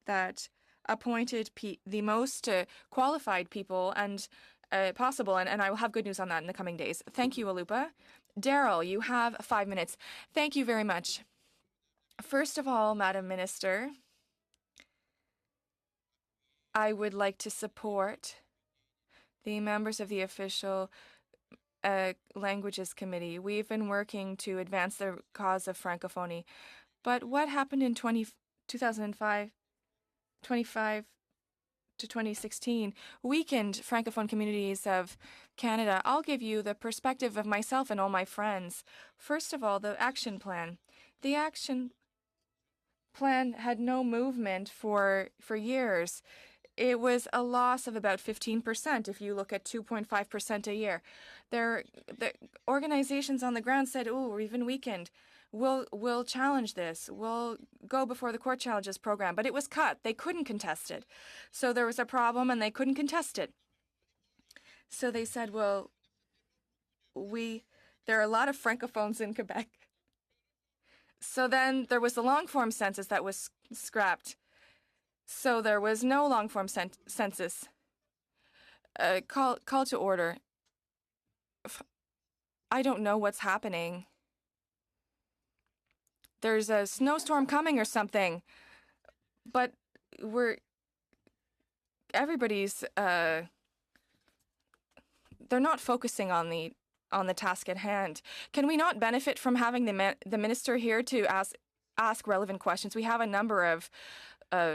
that appointed the most qualified people and possible, and I will have good news on that in the coming days. Thank you, Alupa. Daryl, you have 5 minutes. Thank you very much. First of all, Madam Minister, I would like to support the members of the Official Languages Committee. We've been working to advance the cause of Francophonie. But what happened in 2005 to 2016 weakened Francophone communities of Canada. I'll give you the perspective of myself and all my friends. First of all, the action plan. The action plan had no movement for years. It was a loss of about 15% if you look at 2.5% a year. The organizations on the ground said, "Oh, we're even weakened. We'll challenge this. We'll go before the court challenges program." But it was cut. They couldn't contest it. So there was a problem and they couldn't contest it. So they said, well, there are a lot of Francophones in Quebec. So then there was the long-form census that was scrapped. So there was no long-form census. Call to order. I don't know what's happening. There's a snowstorm coming or something. But everybody's, they're not focusing on the task at hand. Can we not benefit from having the minister here to ask relevant questions? We have a number of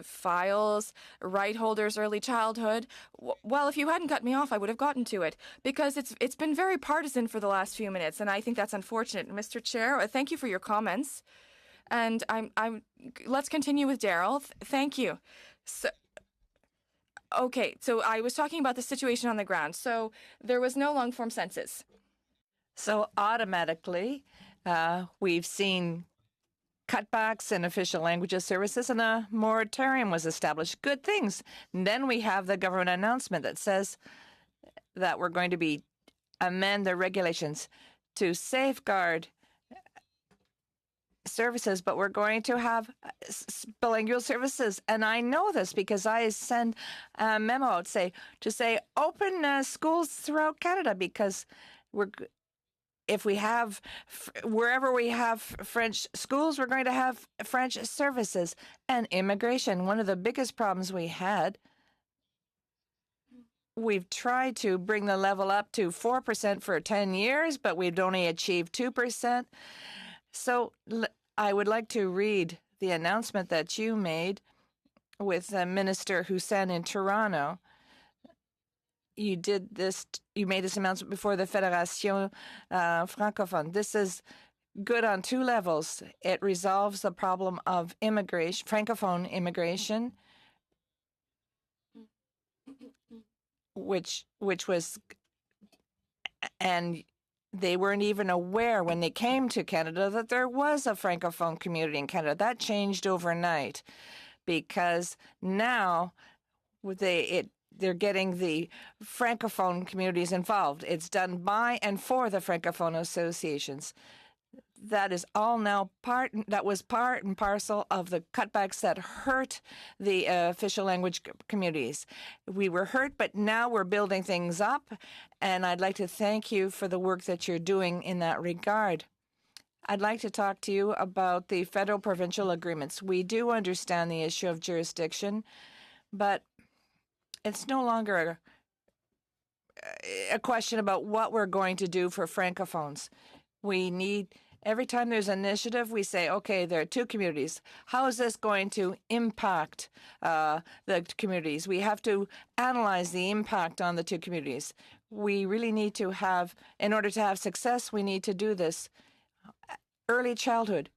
files, right holders, early childhood. Well, if you hadn't cut me off, I would have gotten to it, because it's been very partisan for the last few minutes, and I think that's unfortunate. Mr. Chair, thank you for your comments, and let's continue with Daryl. Thank you. Okay, so I was talking about the situation on the ground. So there was no long-form census. So automatically, we've seen cutbacks in official languages services, and a moratorium was established. Good things. And then we have the government announcement that says that we're going to amend the regulations to safeguard services, but we're going to have bilingual services. And I know this because I send a memo out to say open schools throughout Canada, because if we have, wherever we have French schools, we're going to have French services. And immigration, one of the biggest problems we had, we've tried to bring the level up to 4% for 10 years, but we've only achieved 2%. So I would like to read the announcement that you made with Minister Hussein in Toronto. You made this announcement before the Fédération Francophone. This is good on two levels. It resolves the problem of immigration, Francophone immigration, which was, and they weren't even aware when they came to Canada that there was a Francophone community in Canada. That changed overnight, because now they're getting the Francophone communities involved. It's done by and for the Francophone associations. That is all now that was part and parcel of the cutbacks that hurt the official language communities. We were hurt, but now we're building things up, and I'd like to thank you for the work that you're doing in that regard. I'd like to talk to you about the federal-provincial agreements. We do understand the issue of jurisdiction, but it's no longer a question about what we're going to do for Francophones. Every time there's an initiative, we say, okay, there are two communities. How is this going to impact the communities? We have to analyze the impact on the two communities. We really need to in order to have success, we need to do this. Early childhood,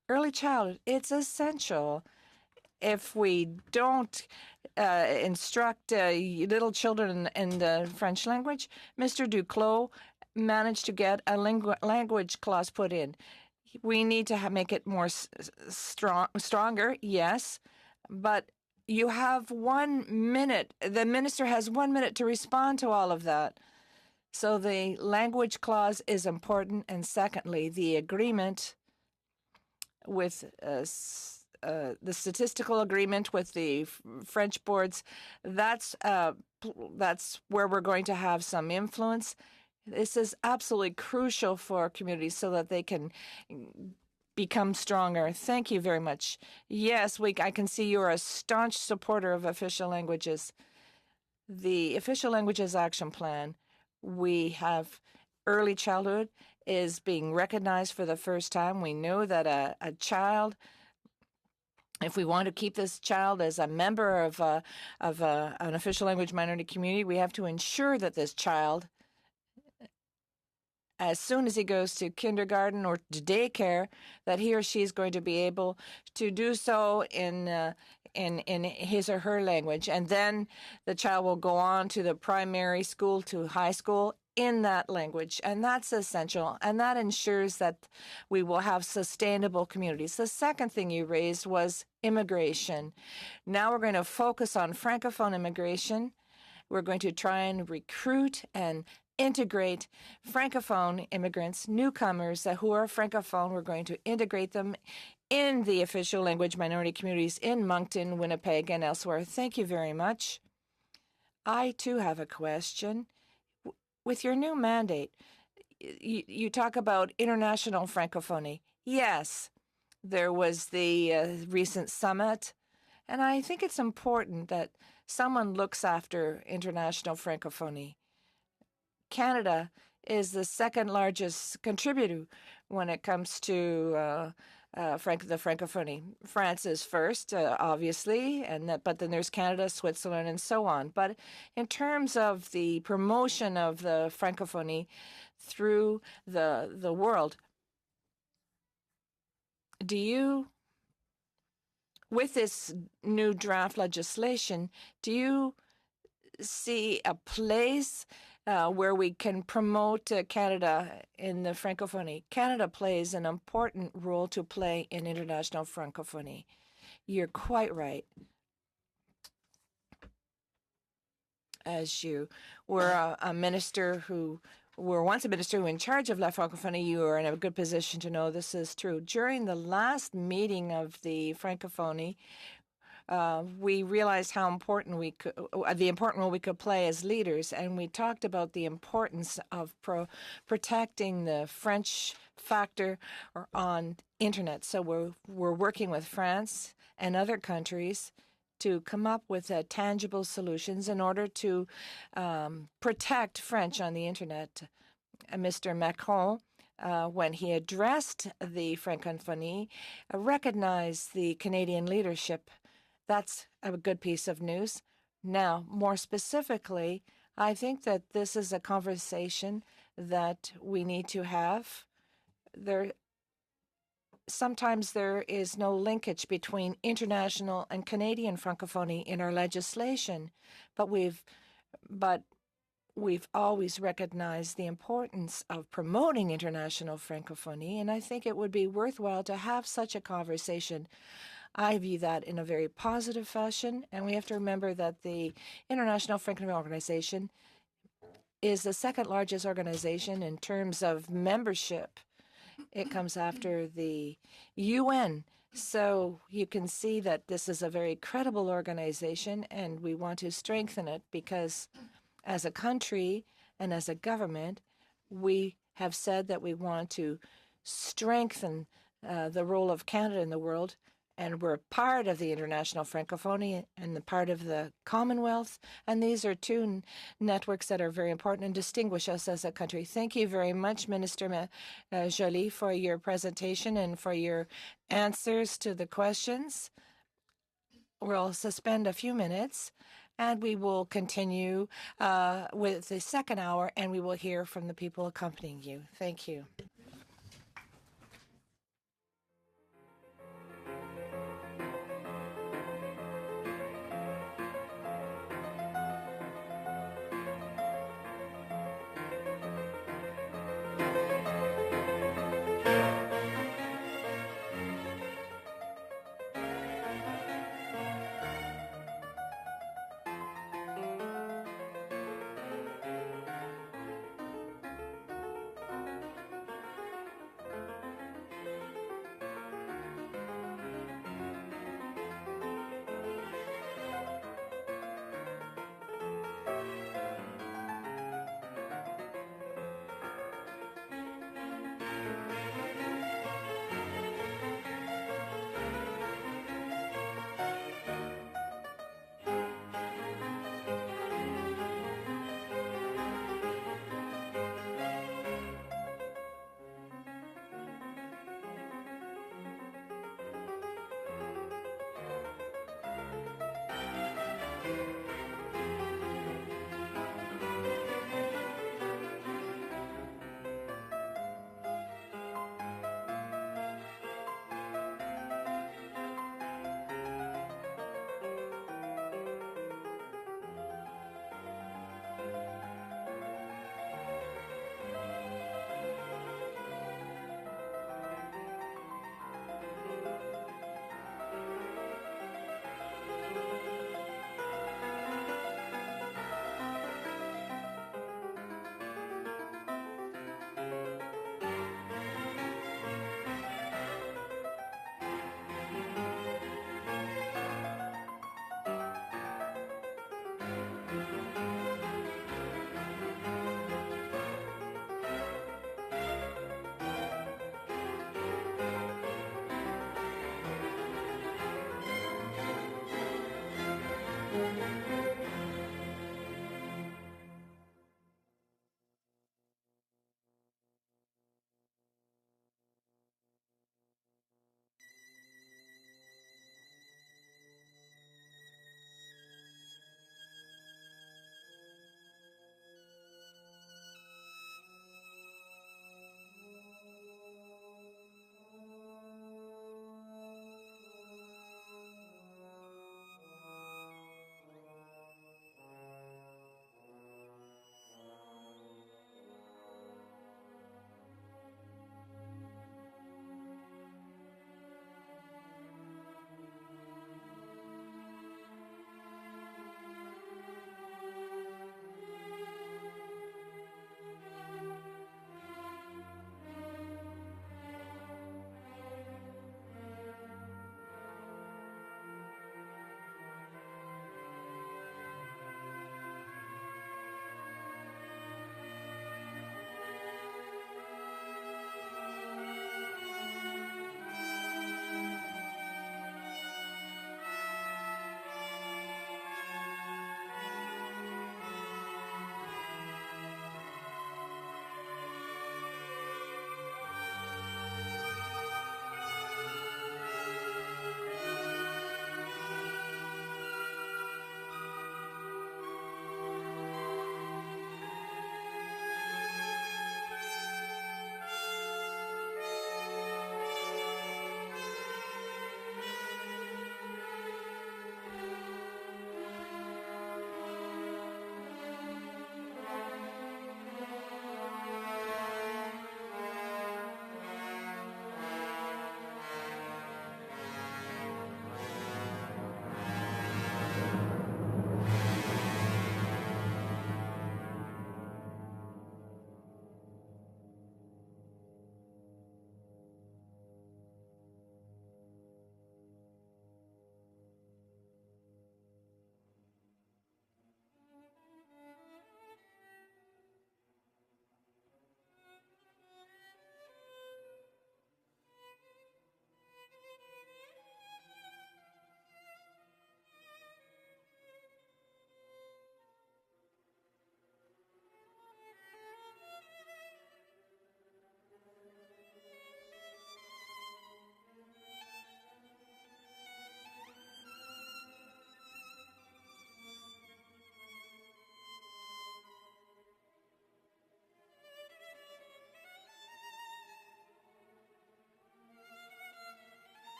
it's essential. If we don't instruct little children in the French language, Mr. Duclos managed to get a language clause put in. We need to make it more stronger, yes, but you have 1 minute. The minister has 1 minute to respond to all of that. So the language clause is important. And secondly, the agreement with the statistical agreement with the French boards, that's where we're going to have some influence. This is absolutely crucial for communities so that they can become stronger. Thank you very much. Yes, I can see you're a staunch supporter of official languages. The Official Languages Action Plan, we have early childhood is being recognized for the first time. We know that a child, if we want to keep this child as a member of an official language minority community, we have to ensure that this child, as soon as he goes to kindergarten or to daycare, that he or she is going to be able to do so in his or her language. And then the child will go on to the primary school, to high school, in that language. And that's essential. And that ensures that we will have sustainable communities. The second thing you raised was immigration. Now we're going to focus on Francophone immigration. We're going to try and recruit and integrate Francophone immigrants, newcomers who are Francophone. We're going to integrate them in the official language minority communities in Moncton, Winnipeg, and elsewhere. Thank you very much. I, too, have a question. With your new mandate, you talk about international Francophonie. Yes, there was the recent summit, and I think it's important that someone looks after international Francophonie. Canada is the second largest contributor when it comes to the Francophonie. France is first, obviously, but then there's Canada, Switzerland, and so on. But in terms of the promotion of the Francophonie through the world, with this new draft legislation, do you see a place where we can promote Canada in the Francophonie. Canada plays an important role to play in international Francophonie. You're quite right. As you were a minister who were once a minister who in charge of La Francophonie, you are in a good position to know this is true. During the last meeting of the Francophonie, we realized how important the important role we could play as leaders, and we talked about the importance of protecting the French factor on internet. So we're working with France and other countries to come up with tangible solutions in order to protect French on the internet. Mr. Macron, when he addressed the Francophonie, recognized the Canadian leadership. That's a good piece of news. Now, more specifically, I think that this is a conversation that we need to have. Sometimes there is no linkage between international and Canadian Francophonie in our legislation, but we've always recognized the importance of promoting international Francophonie, and I think it would be worthwhile to have such a conversation. I view that in a very positive fashion, and we have to remember that the International Francophonie Organization is the second largest organization in terms of membership. It comes after the UN. So you can see that this is a very credible organization, and we want to strengthen it because as a country and as a government, we have said that we want to strengthen the role of Canada in the world, and we're part of the International Francophonie and the part of the Commonwealth, and these are two networks that are very important and distinguish us as a country. Thank you very much, Minister Joly, for your presentation and for your answers to the questions. We'll suspend a few minutes, and we will continue with the second hour, and we will hear from the people accompanying you. Thank you.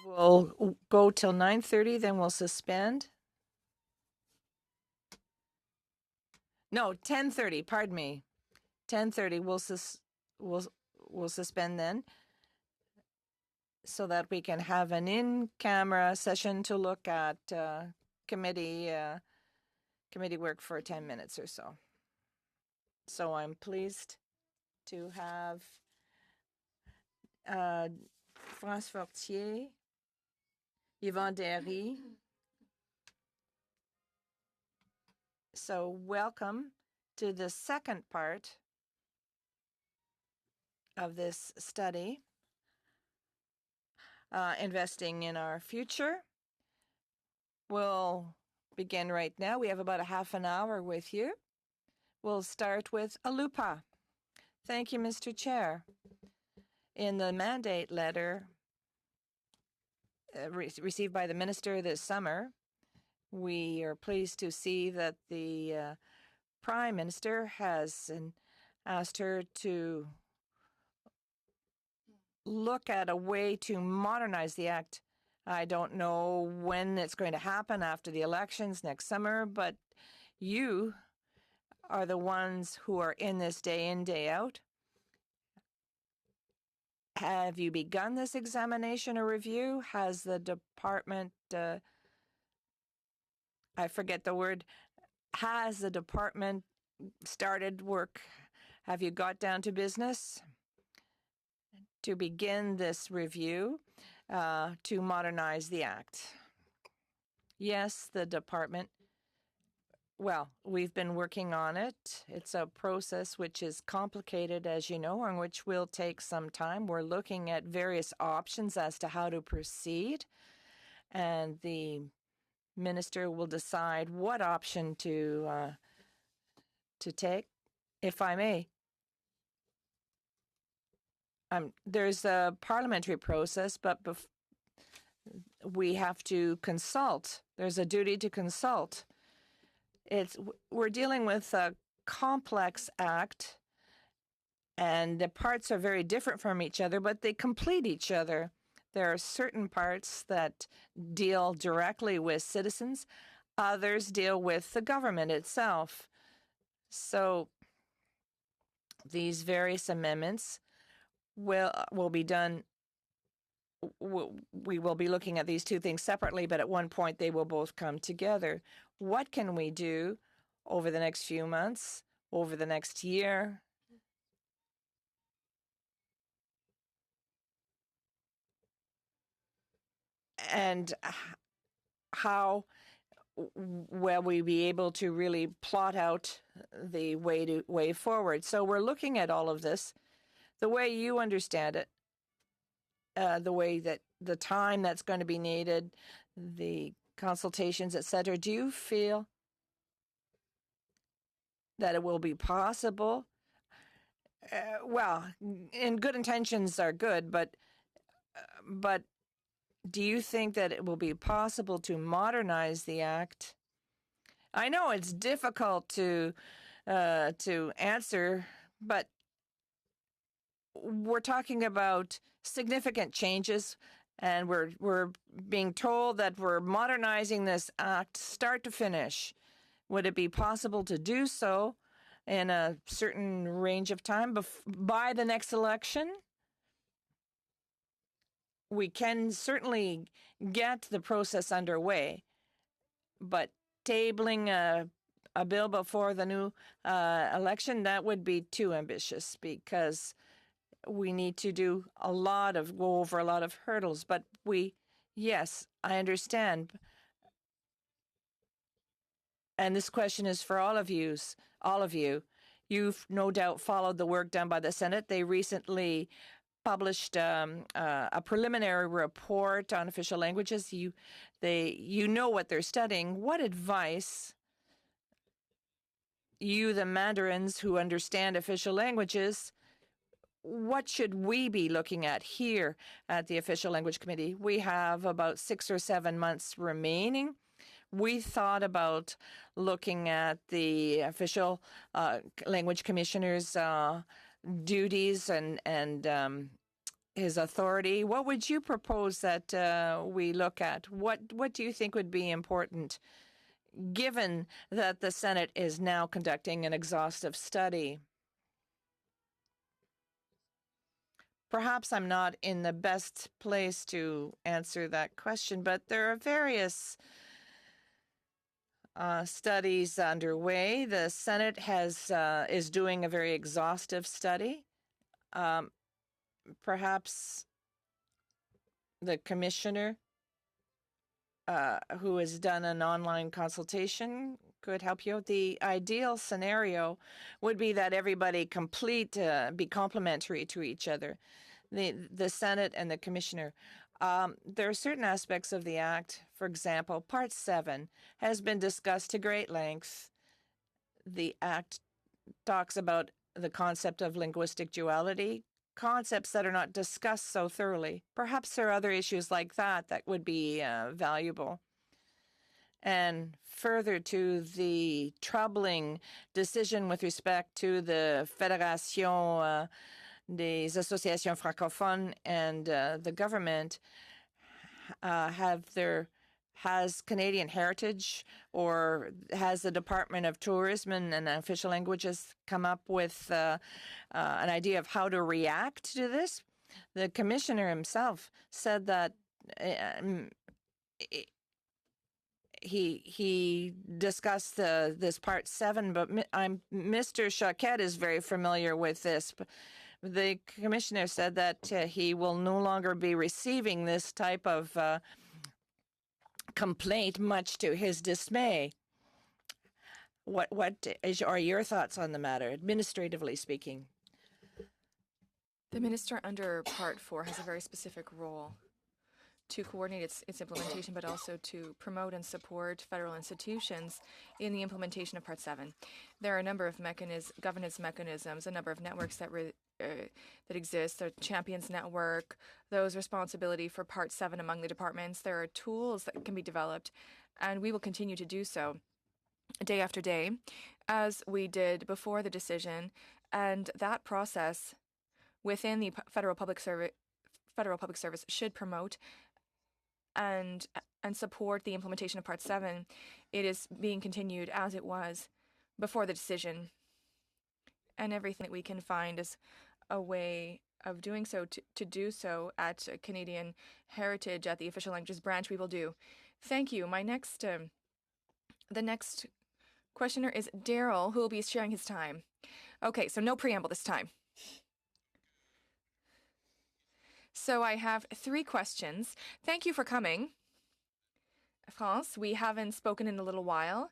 We'll go till 9:30, then we'll suspend. No, 10:30, pardon me. 10:30, we'll suspend then so that we can have an in-camera session to look at committee work for 10 minutes or so. So I'm pleased to have France Fortier, Yvonne Derry. So welcome to the second part of this study, investing in our future. We'll begin right now. We have about a half an hour with you. We'll start with Alupa. Thank you, Mr. Chair. In the mandate letter received by the minister this summer, we are pleased to see that the Prime Minister has asked her to look at a way to modernize the Act. I don't know when it's going to happen after the elections next summer, but you are the ones who are in this day in, day out. Have you begun this examination or review? Has the department, I forget the word, has the department started work? Have you got down to business to begin this review to modernize the Act? Yes, the department. Well, we've been working on it. It's a process which is complicated, as you know, and which will take some time. We're looking at various options as to how to proceed, and the minister will decide what option to take, if I may. There's a parliamentary process, but we have to consult. There's a duty to consult. We're dealing with a complex act, and the parts are very different from each other, but they complete each other. There are certain parts that deal directly with citizens. Others deal with the government itself. So these various amendments will be done. We will be looking at these two things separately, but at one point they will both come together. What can we do over the next few months, over the next year? And how will we be able to really plot out the way forward? So we're looking at all of this, the way you understand it, the way that the time that's going to be needed, the consultations, etc. Do you feel that it will be possible? Well, and good intentions are good, but do you think that it will be possible to modernize the Act? I know it's difficult to answer, but we're talking about significant changes, and we're being told that we're modernizing this Act start to finish. Would it be possible to do so in a certain range of time by the next election? We can certainly get the process underway, but tabling a bill before the new election, that would be too ambitious, because we need to go over a lot of hurdles. But yes, I understand. And this question is for all of you. You've no doubt followed the work done by the Senate. They recently published a preliminary report on official languages. You know what they're studying. What advice, you, the Mandarins who understand official languages, what should we be looking at here at the Official Language Committee? We have about 6 or 7 months remaining. We thought about looking at the Official Language Commissioner's duties and his authority. What would you propose that we look at? What do you think would be important, given that the Senate is now conducting an exhaustive study? Perhaps I'm not in the best place to answer that question, but there are various studies underway. The Senate is doing a very exhaustive study. Perhaps the commissioner who has done an online consultation could help you. The ideal scenario would be that everybody be complementary to each other, the Senate and the commissioner. There are certain aspects of the Act, for example, Part 7 has been discussed to great length. The Act talks about the concept of linguistic duality, concepts that are not discussed so thoroughly. Perhaps there are other issues like that that would be valuable. And further to the troubling decision with respect to the Fédération des Associations Francophones and the government, has Canadian Heritage or has the Department of Tourism and Official Languages come up with an idea of how to react to this? The commissioner himself said that he discussed this Part 7, but Mr. Choquette is very familiar with this. The commissioner said that he will no longer be receiving this type of complaint, much to his dismay. What are your thoughts on the matter, administratively speaking? The minister under Part 4 has a very specific role to coordinate its implementation, but also to promote and support federal institutions in the implementation of Part 7. There are a number of governance mechanisms, a number of networks that exist. The Champions Network, those responsibility for Part 7 among the departments. There are tools that can be developed, and we will continue to do so day after day, as we did before the decision. And that process within the Federal Public Service should promote and support the implementation of Part 7. It is being continued as it was before the decision. And everything that we can find is a way of doing so, to do so at Canadian Heritage, at the Official Languages Branch, we will do. Thank you. The next questioner is Daryl, who will be sharing his time. Okay, so no preamble this time. So I have 3 questions. Thank you for coming. France, we haven't spoken in a little while.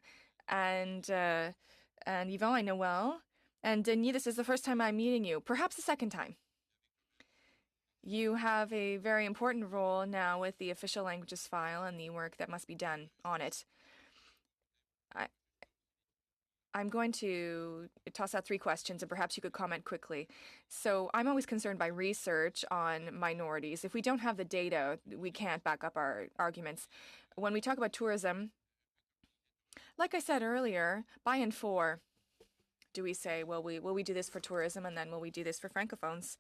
And Yvon, I know well. And Denis, this is the first time I'm meeting you, perhaps the second time. You have a very important role now with the Official Languages file and the work that must be done on it. I'm going to toss out 3 questions, and perhaps you could comment quickly. So I'm always concerned by research on minorities. If we don't have the data, we can't back up our arguments. When we talk about tourism, like I said earlier, by and for, do we say, well, will we do this for tourism, and then will we do this for Francophones?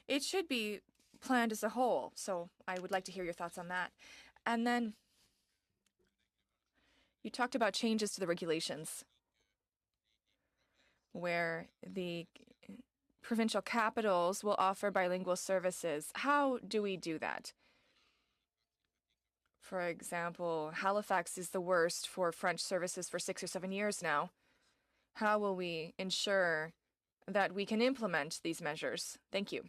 It should be planned as a whole, so I would like to hear your thoughts on that. And then you talked about changes to the regulations, where the provincial capitals will offer bilingual services. How do we do that? For example, Halifax is the worst for French services for 6 or 7 years now. How will we ensure that we can implement these measures? Thank you.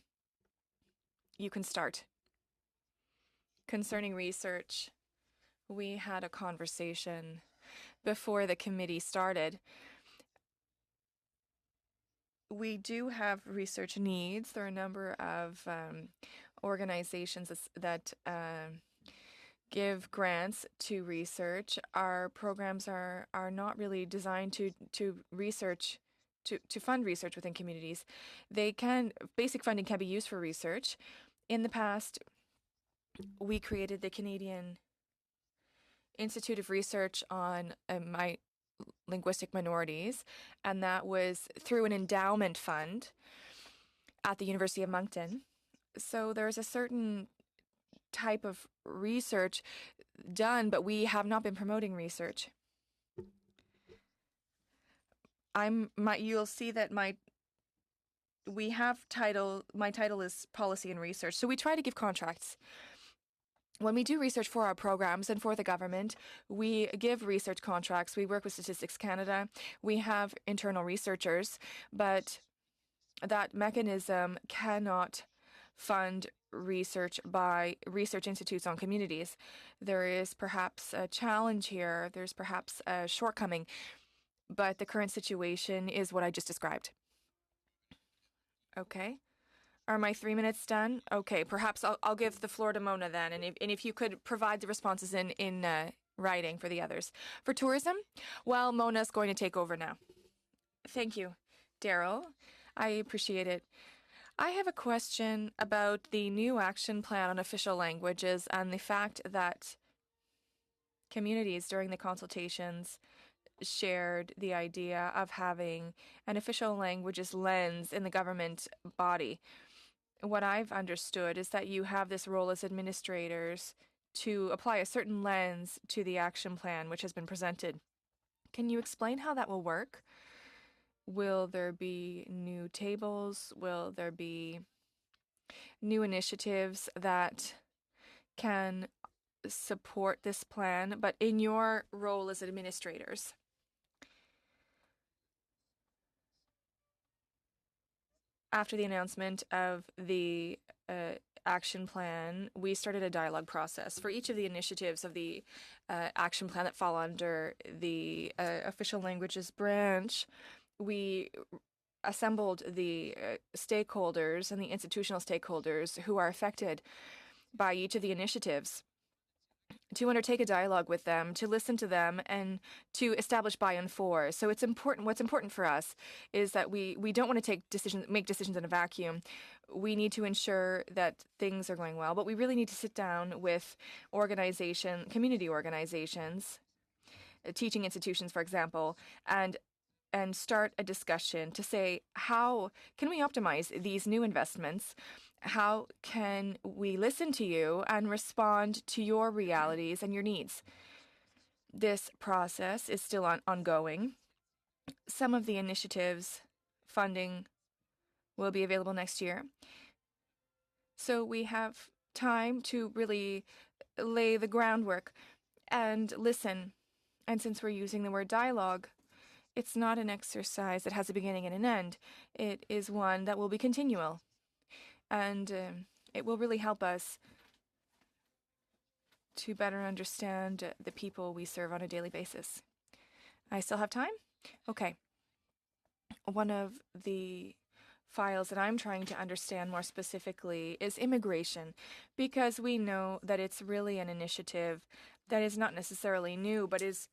You can start. Concerning research, we had a conversation before the committee started. We do have research needs. There are a number of organizations that give grants to research. Our programs are not really designed to research, to fund research within communities. Basic funding can be used for research. In the past, we created the Canadian Institute of Research on linguistic minorities, and that was through an endowment fund at the University of Moncton. So there's a certain type of research done, but we have not been promoting research. You'll see that my title is policy and research. So we try to give contracts. When we do research for our programs and for the government, we give research contracts. We work with Statistics Canada. We have internal researchers, but that mechanism cannot fund research by research institutes on communities. There is perhaps a challenge here. There's perhaps a shortcoming, but the current situation is what I just described. Okay. Are my 3 minutes done? Okay, perhaps I'll give the floor to Mona then, and if you could provide the responses in writing for the others. For tourism, well, Mona's going to take over now. Thank you, Daryl. I appreciate it. I have a question about the new action plan on official languages and the fact that communities during the consultations shared the idea of having an official languages lens in the government body. What I've understood is that you have this role as administrators to apply a certain lens to the action plan which has been presented. Can you explain how that will work? Will there be new tables? Will there be new initiatives that can support this plan, but in your role as administrators? After the announcement of the action plan, we started a dialogue process for each of the initiatives of the action plan that fall under the official languages branch. We assembled the stakeholders and the institutional stakeholders who are affected by each of the initiatives to undertake a dialogue with them, to listen to them, and to establish buy-in for. So it's important. What's important for us is that we don't want to make decisions in a vacuum. We need to ensure that things are going well, but we really need to sit down with community organizations, teaching institutions, for example, and start a discussion to say, how can we optimize these new investments? How can we listen to you and respond to your realities and your needs? This process is still ongoing. Some of the initiatives funding will be available next year. So we have time to really lay the groundwork and listen. And since we're using the word dialogue, it's not an exercise that has a beginning and an end. It is one that will be continual. And it will really help us to better understand the people we serve on a daily basis. I still have time? Okay. One of the files that I'm trying to understand more specifically is immigration, because we know that it's really an initiative that is not necessarily new, but is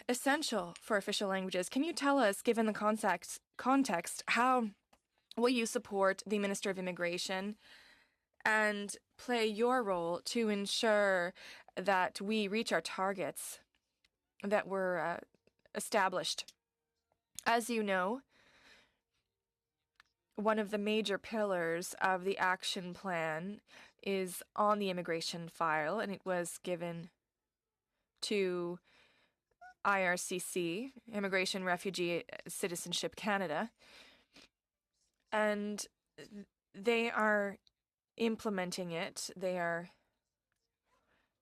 essential for official languages. Can you tell us, given the context, how will you support the Minister of Immigration and play your role to ensure that we reach our targets that were established? As you know, one of the major pillars of the action plan is on the immigration file, and it was given to IRCC, Immigration, Refugee, Citizenship Canada, and they are implementing it. They are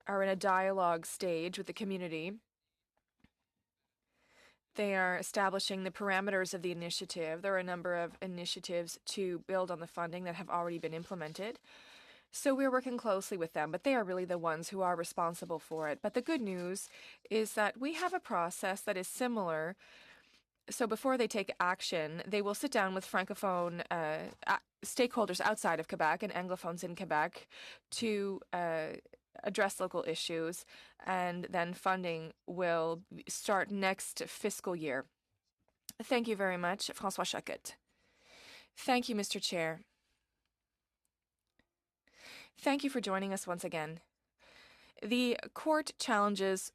in a dialogue stage with the community. They are establishing the parameters of the initiative. There are a number of initiatives to build on the funding that have already been implemented. So we're working closely with them, but they are really the ones who are responsible for it. But the good news is that we have a process that is similar. So before they take action, they will sit down with Francophone stakeholders outside of Quebec and Anglophones in Quebec to address local issues, and then funding will start next fiscal year. Thank you very much, François Choquette. Thank you, Mr. Chair. Thank you for joining us once again. The Court Challenges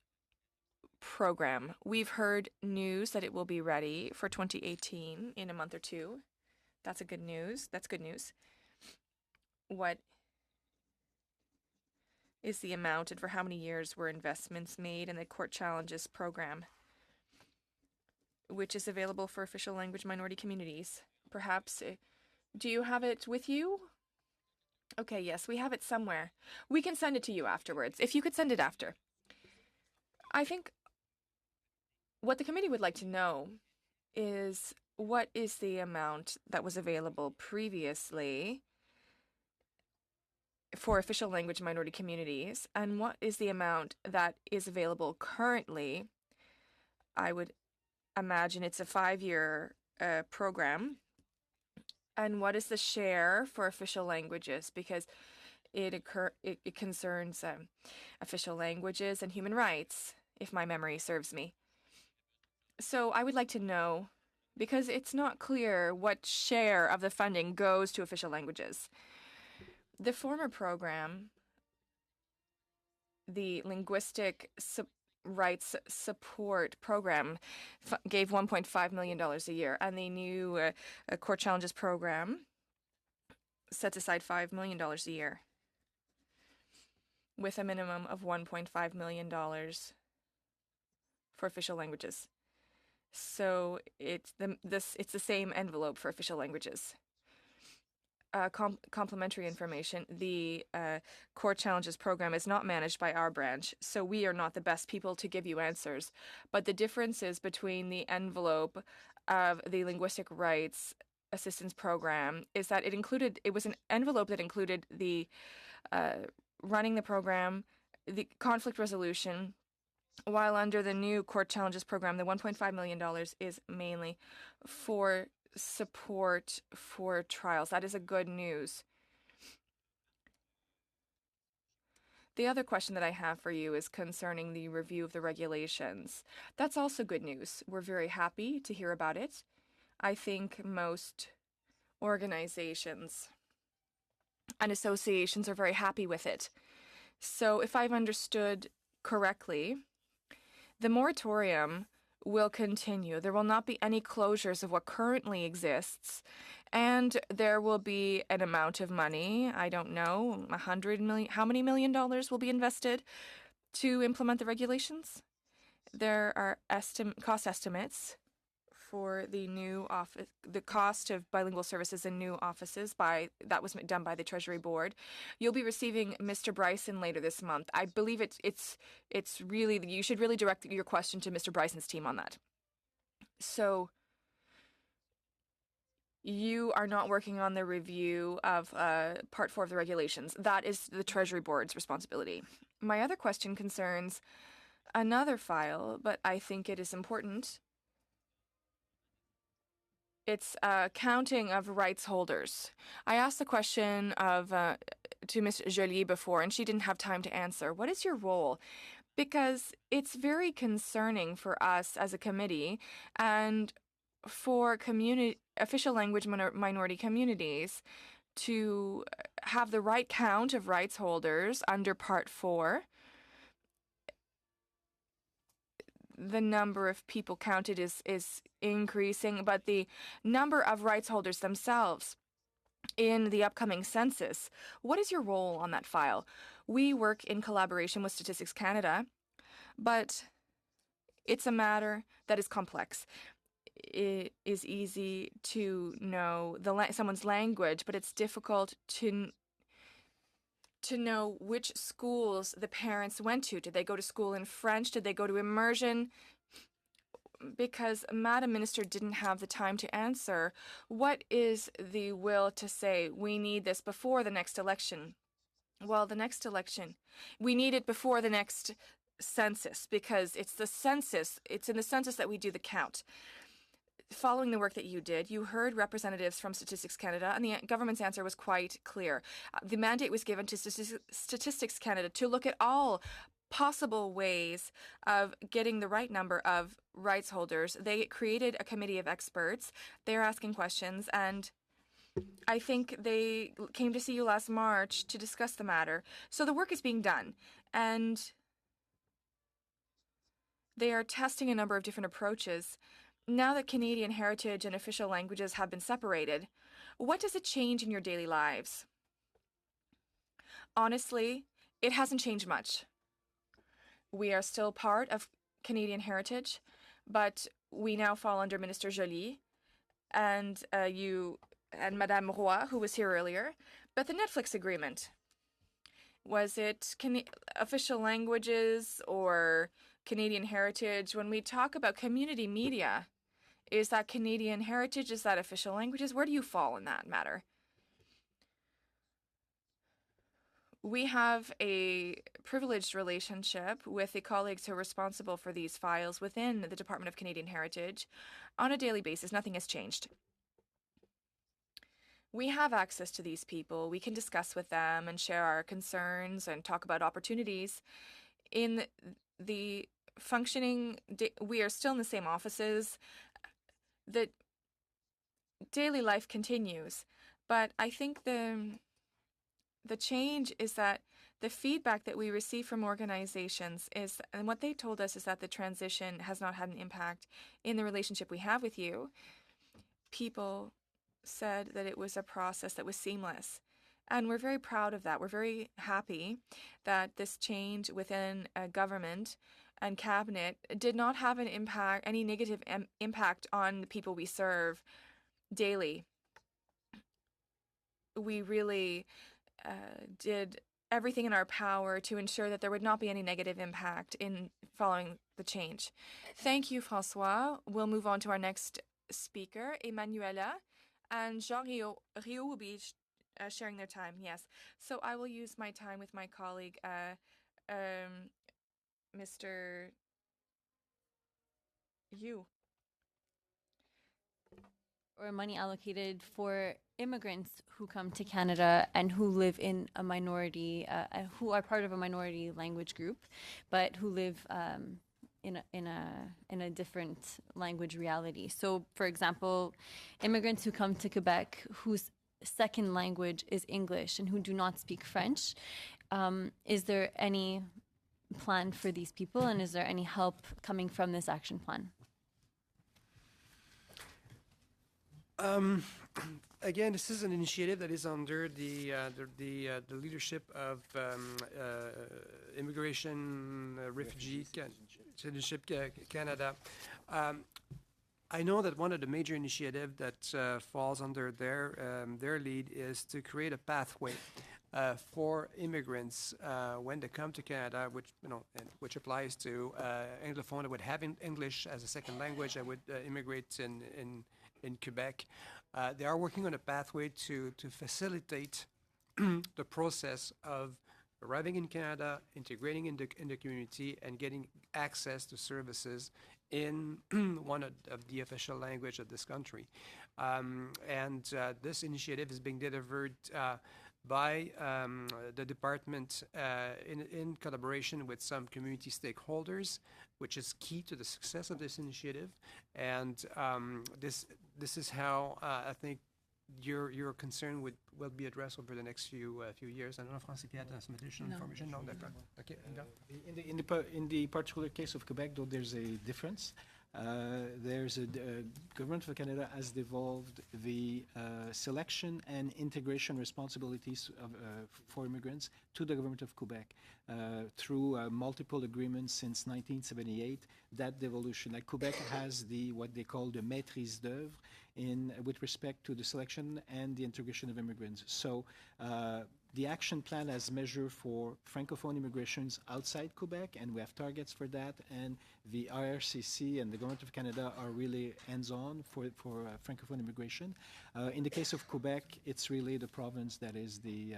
program. We've heard news that it will be ready for 2018 in a month or two. That's good news. That's good news. What is the amount and for how many years were investments made in the Court Challenges program, which is available for official language minority communities? Perhaps, do you have it with you? Okay, yes, we have it somewhere. We can send it to you afterwards, if you could send it after. I think what the committee would like to know is what is the amount that was available previously for official language minority communities, and what is the amount that is available currently. I would imagine it's a 5-year program. And what is the share for official languages? Because it concerns official languages and human rights, if my memory serves me. So I would like to know, because it's not clear what share of the funding goes to official languages. The former program, the Linguistic Rights Support Program, gave $1.5 million a year, and the new Court Challenges Program sets aside $5 million a year, with a minimum of $1.5 million for official languages. So it's the same envelope for official languages. Complementary information, the Court Challenges program is not managed by our branch, so we are not the best people to give you answers. But the differences between the envelope of the Linguistic Rights Assistance Program is that it was an envelope that included the running the program, the conflict resolution, while under the new Court Challenges program, the $1.5 million is mainly for support for trials. That is a good news. The other question that I have for you is concerning the review of the regulations. That's also good news. We're very happy to hear about it. I think most organizations and associations are very happy with it. So if I've understood correctly, the moratorium will continue. There will not be any closures of what currently exists, and there will be an amount of money, I don't know, $100 million, how many million dollars will be invested to implement the regulations? There are cost estimates for the new office, the cost of bilingual services in new offices that was done by the Treasury Board. You'll be receiving Mr. Bryson later this month. I believe it's really, you should really direct your question to Mr. Bryson's team on that. So you are not working on the review of Part 4 of the regulations. That is the Treasury Board's responsibility. My other question concerns another file, but I think it is important. It's counting of rights holders. I asked the question to Ms. Joly before, and she didn't have time to answer. What is your role? Because it's very concerning for us as a committee and for official language minority communities to have the right count of rights holders under Part 4. The number of people counted is increasing, but the number of rights holders themselves in the upcoming census, what is your role on that file? We work in collaboration with Statistics Canada, but it's a matter that is complex. It is easy to know someone's language, but it's difficult to know which schools the parents went to. Did they go to school in French? Did they go to immersion? Because Madam Minister didn't have the time to answer. What is the will to say we need this before the next election? Well, the next election, we need it before the next census, because it's in the census that we do the count. Following the work that you did, you heard representatives from Statistics Canada, and the government's answer was quite clear. The mandate was given to Statistics Canada to look at all possible ways of getting the right number of rights holders. They created a committee of experts. They're asking questions, and I think they came to see you last March to discuss the matter. So the work is being done, and they are testing a number of different approaches. Now that Canadian heritage and official languages have been separated, what does it change in your daily lives? Honestly, it hasn't changed much. We are still part of Canadian heritage, but we now fall under Minister Joly and you and Madame Roy, who was here earlier. But the Netflix agreement, was it official languages or Canadian heritage? When we talk about community media, is that Canadian heritage? Is that official languages? Where do you fall in that matter? We have a privileged relationship with the colleagues who are responsible for these files within the Department of Canadian Heritage on a daily basis. Nothing has changed. We have access to these people. We can discuss with them and share our concerns and talk about opportunities. In the functioning, we are still in the same offices. The daily life continues, but I think the change is that the feedback that we receive from organizations is, and what they told us is that the transition has not had an impact in the relationship we have with you. People said that it was a process that was seamless. And we're very proud of that. We're very happy that this change within government and cabinet did not have an impact, any negative impact on the people we serve daily. We really did everything in our power to ensure that there would not be any negative impact in following the change. Thank you, François. We'll move on to our next speaker, Emanuela, and Jean Rio will be sharing their time. Yes. So I will use my time with my colleague, Mr. Yu. Or money allocated for immigrants who come to Canada and who live in a minority, who are part of a minority language group, but who live in a different language reality. So, for example, immigrants who come to Quebec whose second language is English and who do not speak French. Is there any plan for these people, and is there any help coming from this action plan? Again, this is an initiative that is under the leadership of Immigration, Refugee, Citizenship Canada. I know that one of the major initiatives that falls under their lead is to create a pathway for immigrants when they come to Canada, which applies to Anglophone that would have English as a second language that would immigrate in Quebec. They are working on a pathway to facilitate the process of arriving in Canada, integrating in the community, and getting access to services in one of the official language of this country. This initiative is being delivered by the department in collaboration with some community stakeholders, which is key to the success of this initiative. And this is how I think your concern will be addressed over the next few years. I don't know if Francis has some additional information. No, that's right. Okay. In the particular case of Quebec, though, there's a difference. There's a Government of Canada has devolved the selection and integration responsibilities for immigrants to the Government of Quebec through multiple agreements since 1978. That devolution, like Quebec has what they call the maîtrise d'œuvre with respect to the selection and the integration of immigrants. So the action plan has measures for Francophone immigrations outside Quebec, and we have targets for that. And the IRCC and the Government of Canada are really hands-on for Francophone immigration. In the case of Quebec, it's really the province that is the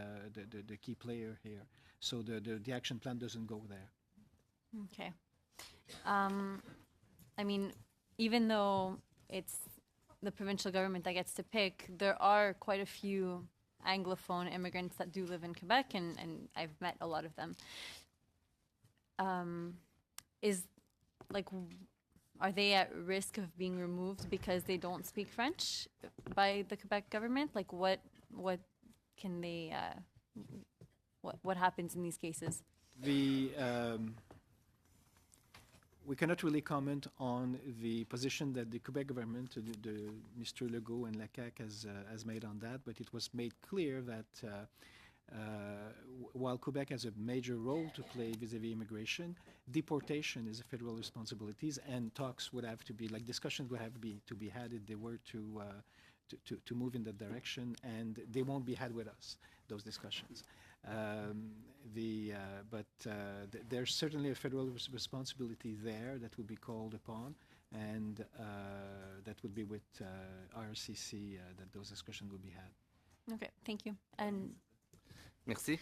key player here. So the action plan doesn't go there. Okay. I mean, even though it's the provincial government that gets to pick, there are quite a few Anglophone immigrants that do live in Quebec, and I've met a lot of them. Are they at risk of being removed because they don't speak French by the Quebec government? Like, what can they? What happens in these cases? we cannot really comment on the position that the Quebec government, Mr. Legault and LACAQ has made on that, but it was made clear that while Quebec has a major role to play vis-a-vis immigration, deportation is a federal responsibility, and talks would have to be, like discussions would have to be had if they were to move in that direction, and they won't be had with us, those discussions. There's certainly a federal responsibility there that would be called upon, and that would be with RCC that those discussions would be had. Okay, thank you. And Merci.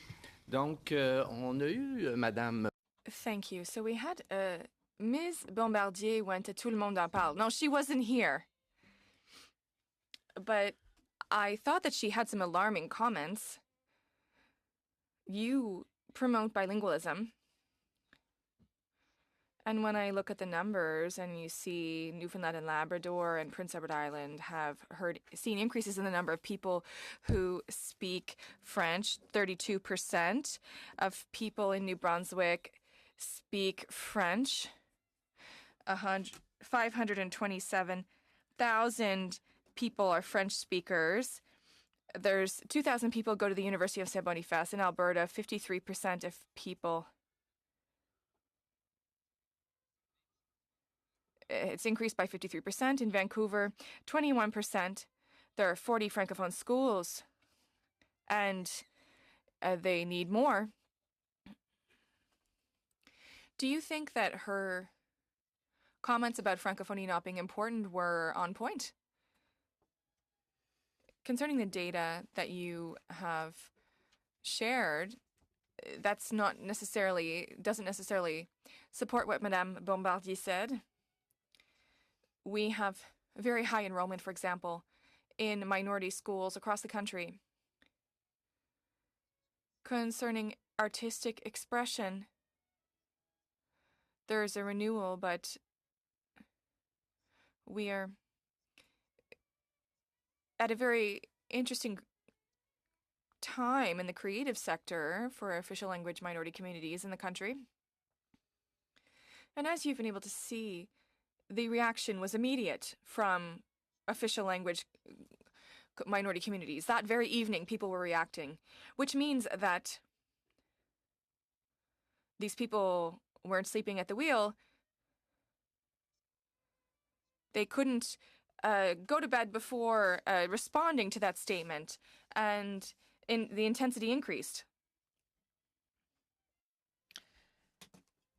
Donc, on a eu Madame. Thank you. So we had Ms. Bombardier went to Tout le monde en parle. No, she wasn't here. But I thought that she had some alarming comments. You promote bilingualism. And when I look at the numbers and you see Newfoundland and Labrador and Prince Edward Island have seen increases in the number of people who speak French, 32% of people in New Brunswick speak French, 527,000 people are French speakers. There's 2,000 people go to the University of St. Boniface. In Alberta, 53% of people. It's increased by 53%. In Vancouver, 21%. There are 40 Francophone schools, and they need more. Do you think that her comments about Francophonie not being important were on point? Concerning the data that you have shared, doesn't necessarily support what Madame Bombardier said. We have very high enrollment, for example, in minority schools across the country. Concerning artistic expression, there's a renewal, but we are at a very interesting time in the creative sector for official language minority communities in the country. And as you've been able to see, the reaction was immediate from official language minority communities. That very evening, people were reacting, which means that these people weren't sleeping at the wheel. They couldn't go to bed before responding to that statement, and the intensity increased.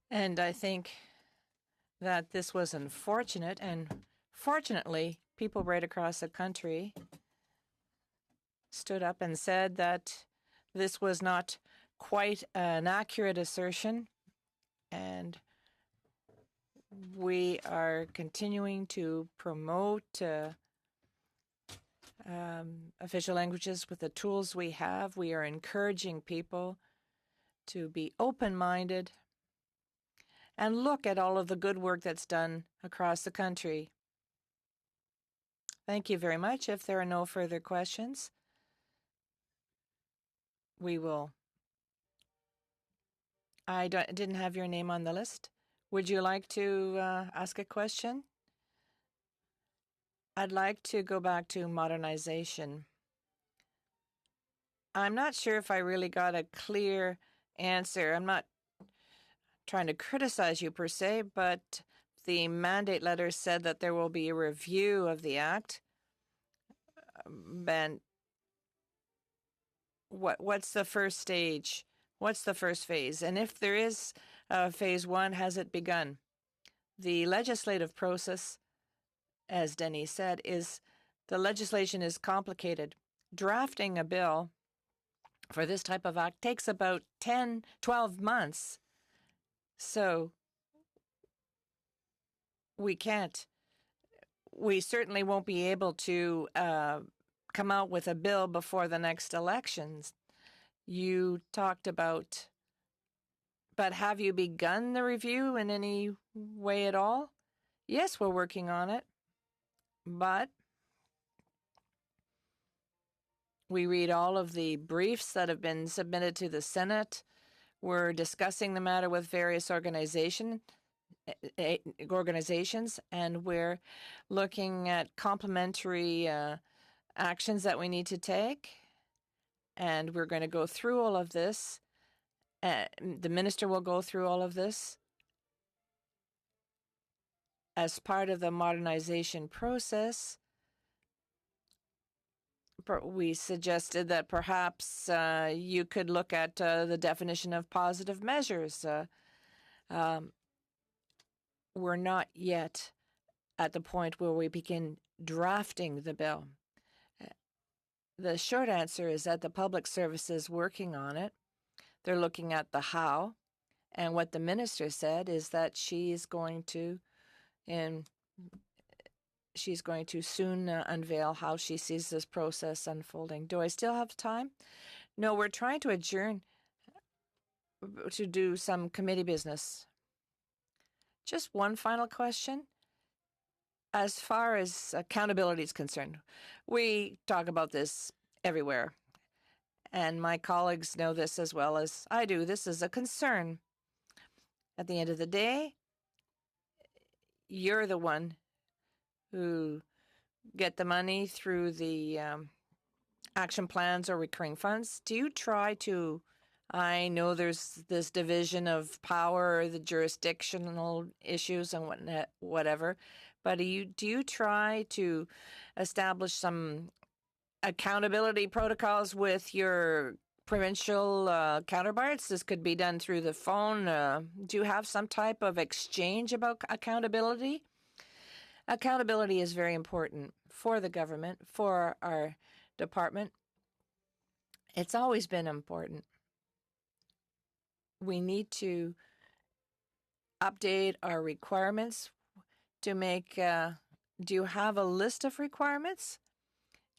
And I think that this was unfortunate, and fortunately, people right across the country stood up and said that this was not quite an accurate assertion, and we are continuing to promote official languages with the tools we have. We are encouraging people to be open-minded and look at all of the good work that's done across the country. Thank you very much. If there are no further questions, we will. I didn't have your name on the list. Would you like to ask a question? I'd like to go back to modernization. I'm not sure if I really got a clear answer. I'm not trying to criticize you per se, but the mandate letter said that there will be a review of the act. And what's the first stage? What's the first phase? And if there is phase one, has it begun? The legislative process, as Denny said, the legislation is complicated. Drafting a bill for this type of act takes about 10, 12 months. So we certainly won't be able to come out with a bill before the next elections. You talked about, but have you begun the review in any way at all? Yes, we're working on it, but we read all of the briefs that have been submitted to the Senate. We're discussing the matter with various organizations. organizations, and we're looking at complementary actions that we need to take. And we're going to go through all of this. The minister will go through all of this as part of the modernization process. We suggested that perhaps you could look at the definition of positive measures. We're not yet at the point where we begin drafting the bill. The short answer is that the public service is working on it. They're looking at the how. And what the minister said is that she's going to soon unveil how she sees this process unfolding. Do I still have time? No, we're trying to adjourn to do some committee business. Just one final question. As far as accountability is concerned, we talk about this everywhere. And my colleagues know this as well as I do. This is a concern. At the end of the day, you're the one who get the money through the action plans or recurring funds. Do you try to, I know there's this division of power, the jurisdictional issues and whatever, but do you try to establish some accountability protocols with your provincial counterparts? This could be done through the phone. Do you have some type of exchange about accountability? Accountability is very important for the government, for our department. It's always been important. We need to update our requirements to make, do you have a list of requirements?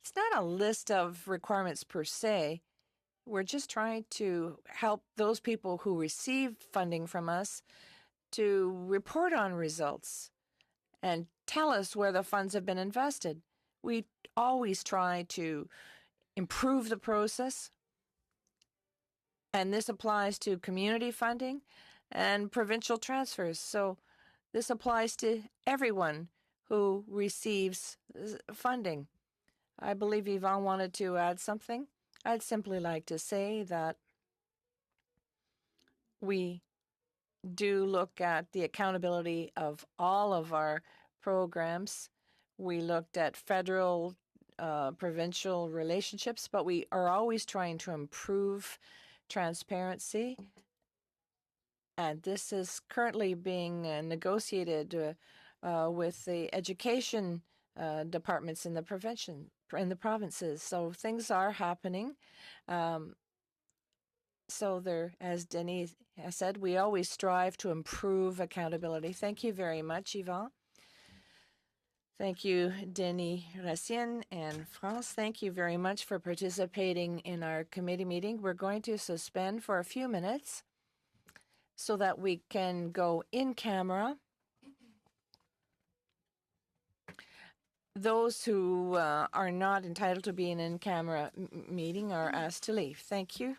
It's not a list of requirements per se. We're just trying to help those people who receive funding from us to report on results and tell us where the funds have been invested. We always try to improve the process, and this applies to community funding and provincial transfers. So this applies to everyone who receives funding. I believe Yvonne wanted to add something. I'd simply like to say that we do look at the accountability of all of our programs. We looked at federal, provincial relationships, but we are always trying to improve transparency. And this is currently being negotiated with the education departments in the provinces. So things are happening. So there, as Denis has said, we always strive to improve accountability. Thank you very much, Yvonne. Thank you, Denis Racine and France. Thank you very much for participating in our committee meeting. We're going to suspend for a few minutes so that we can go in camera. Those who are not entitled to be in in-camera meeting are asked to leave. Thank you.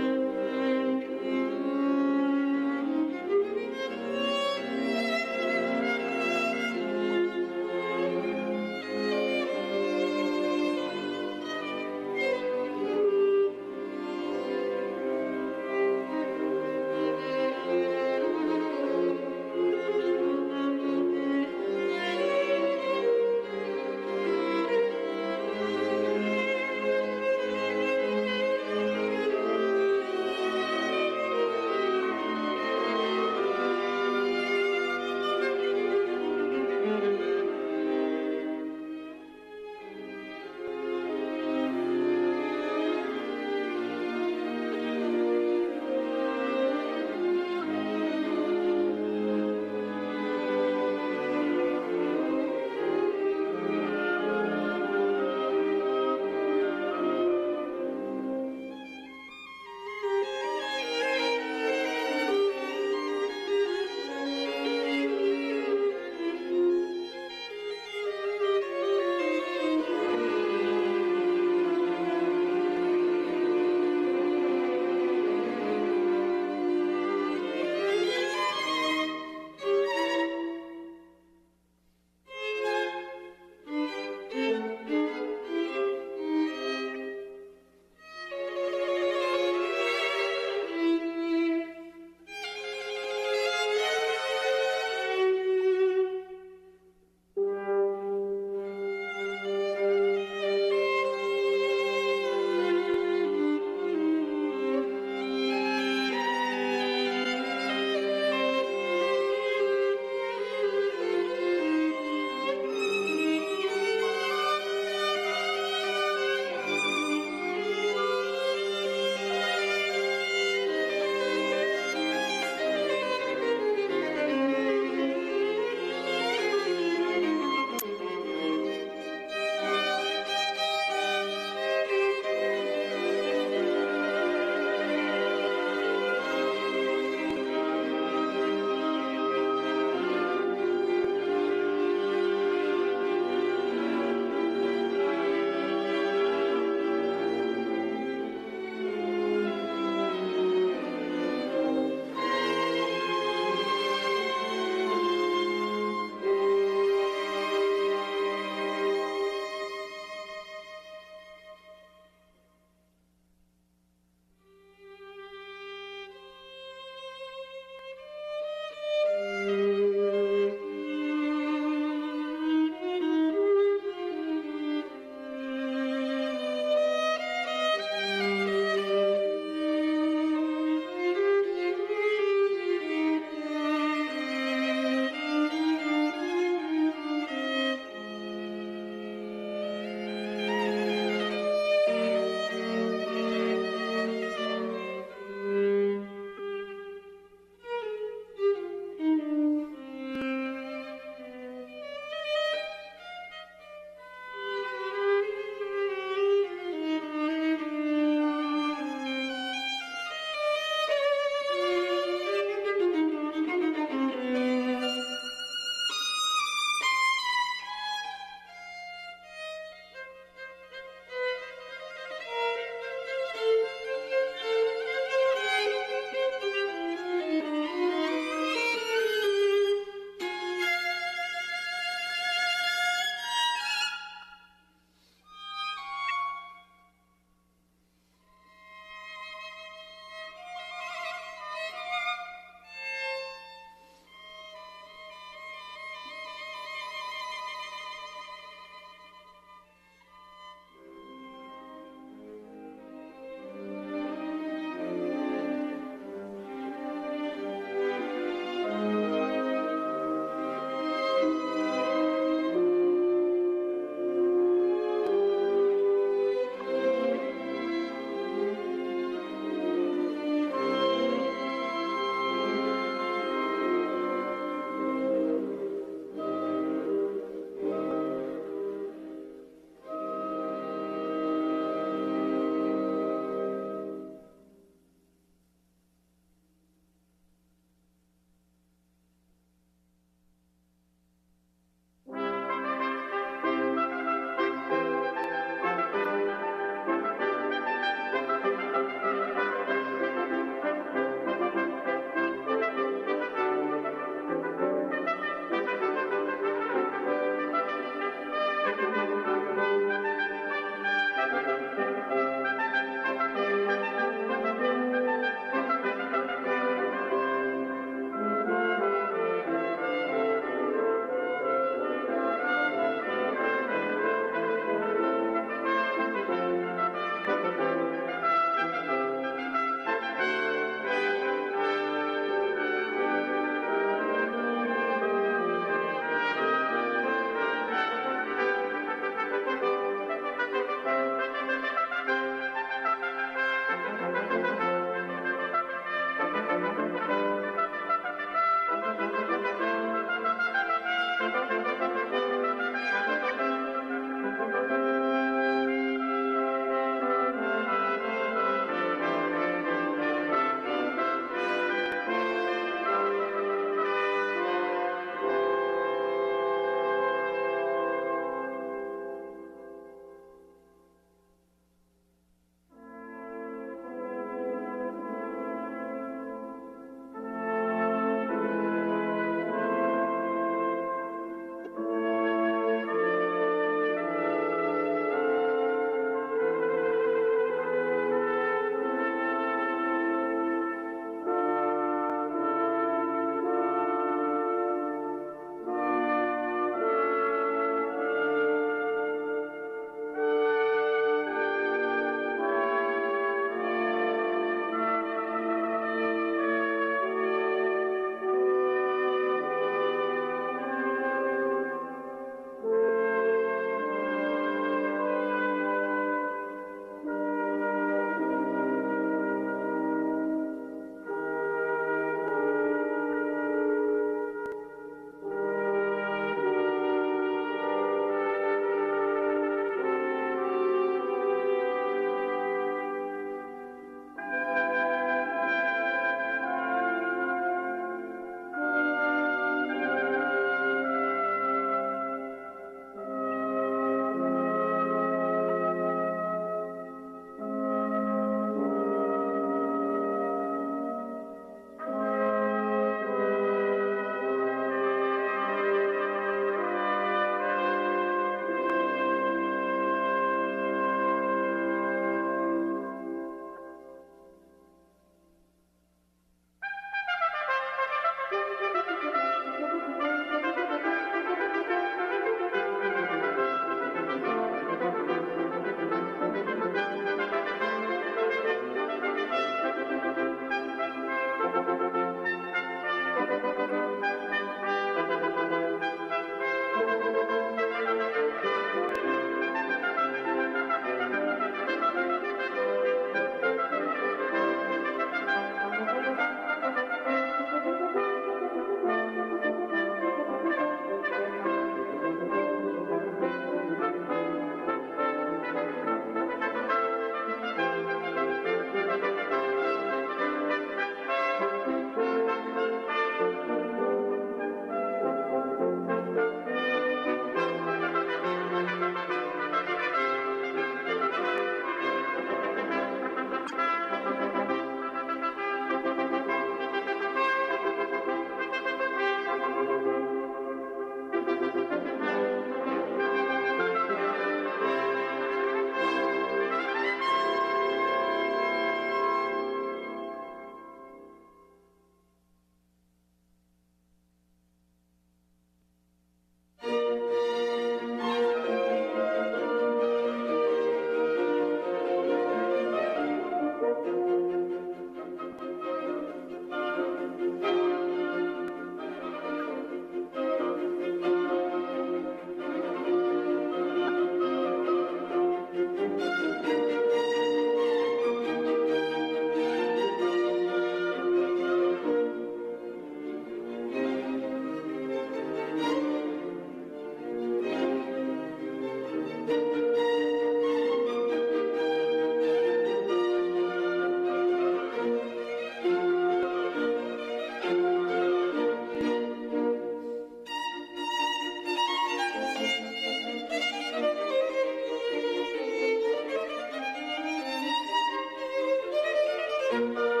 Québec.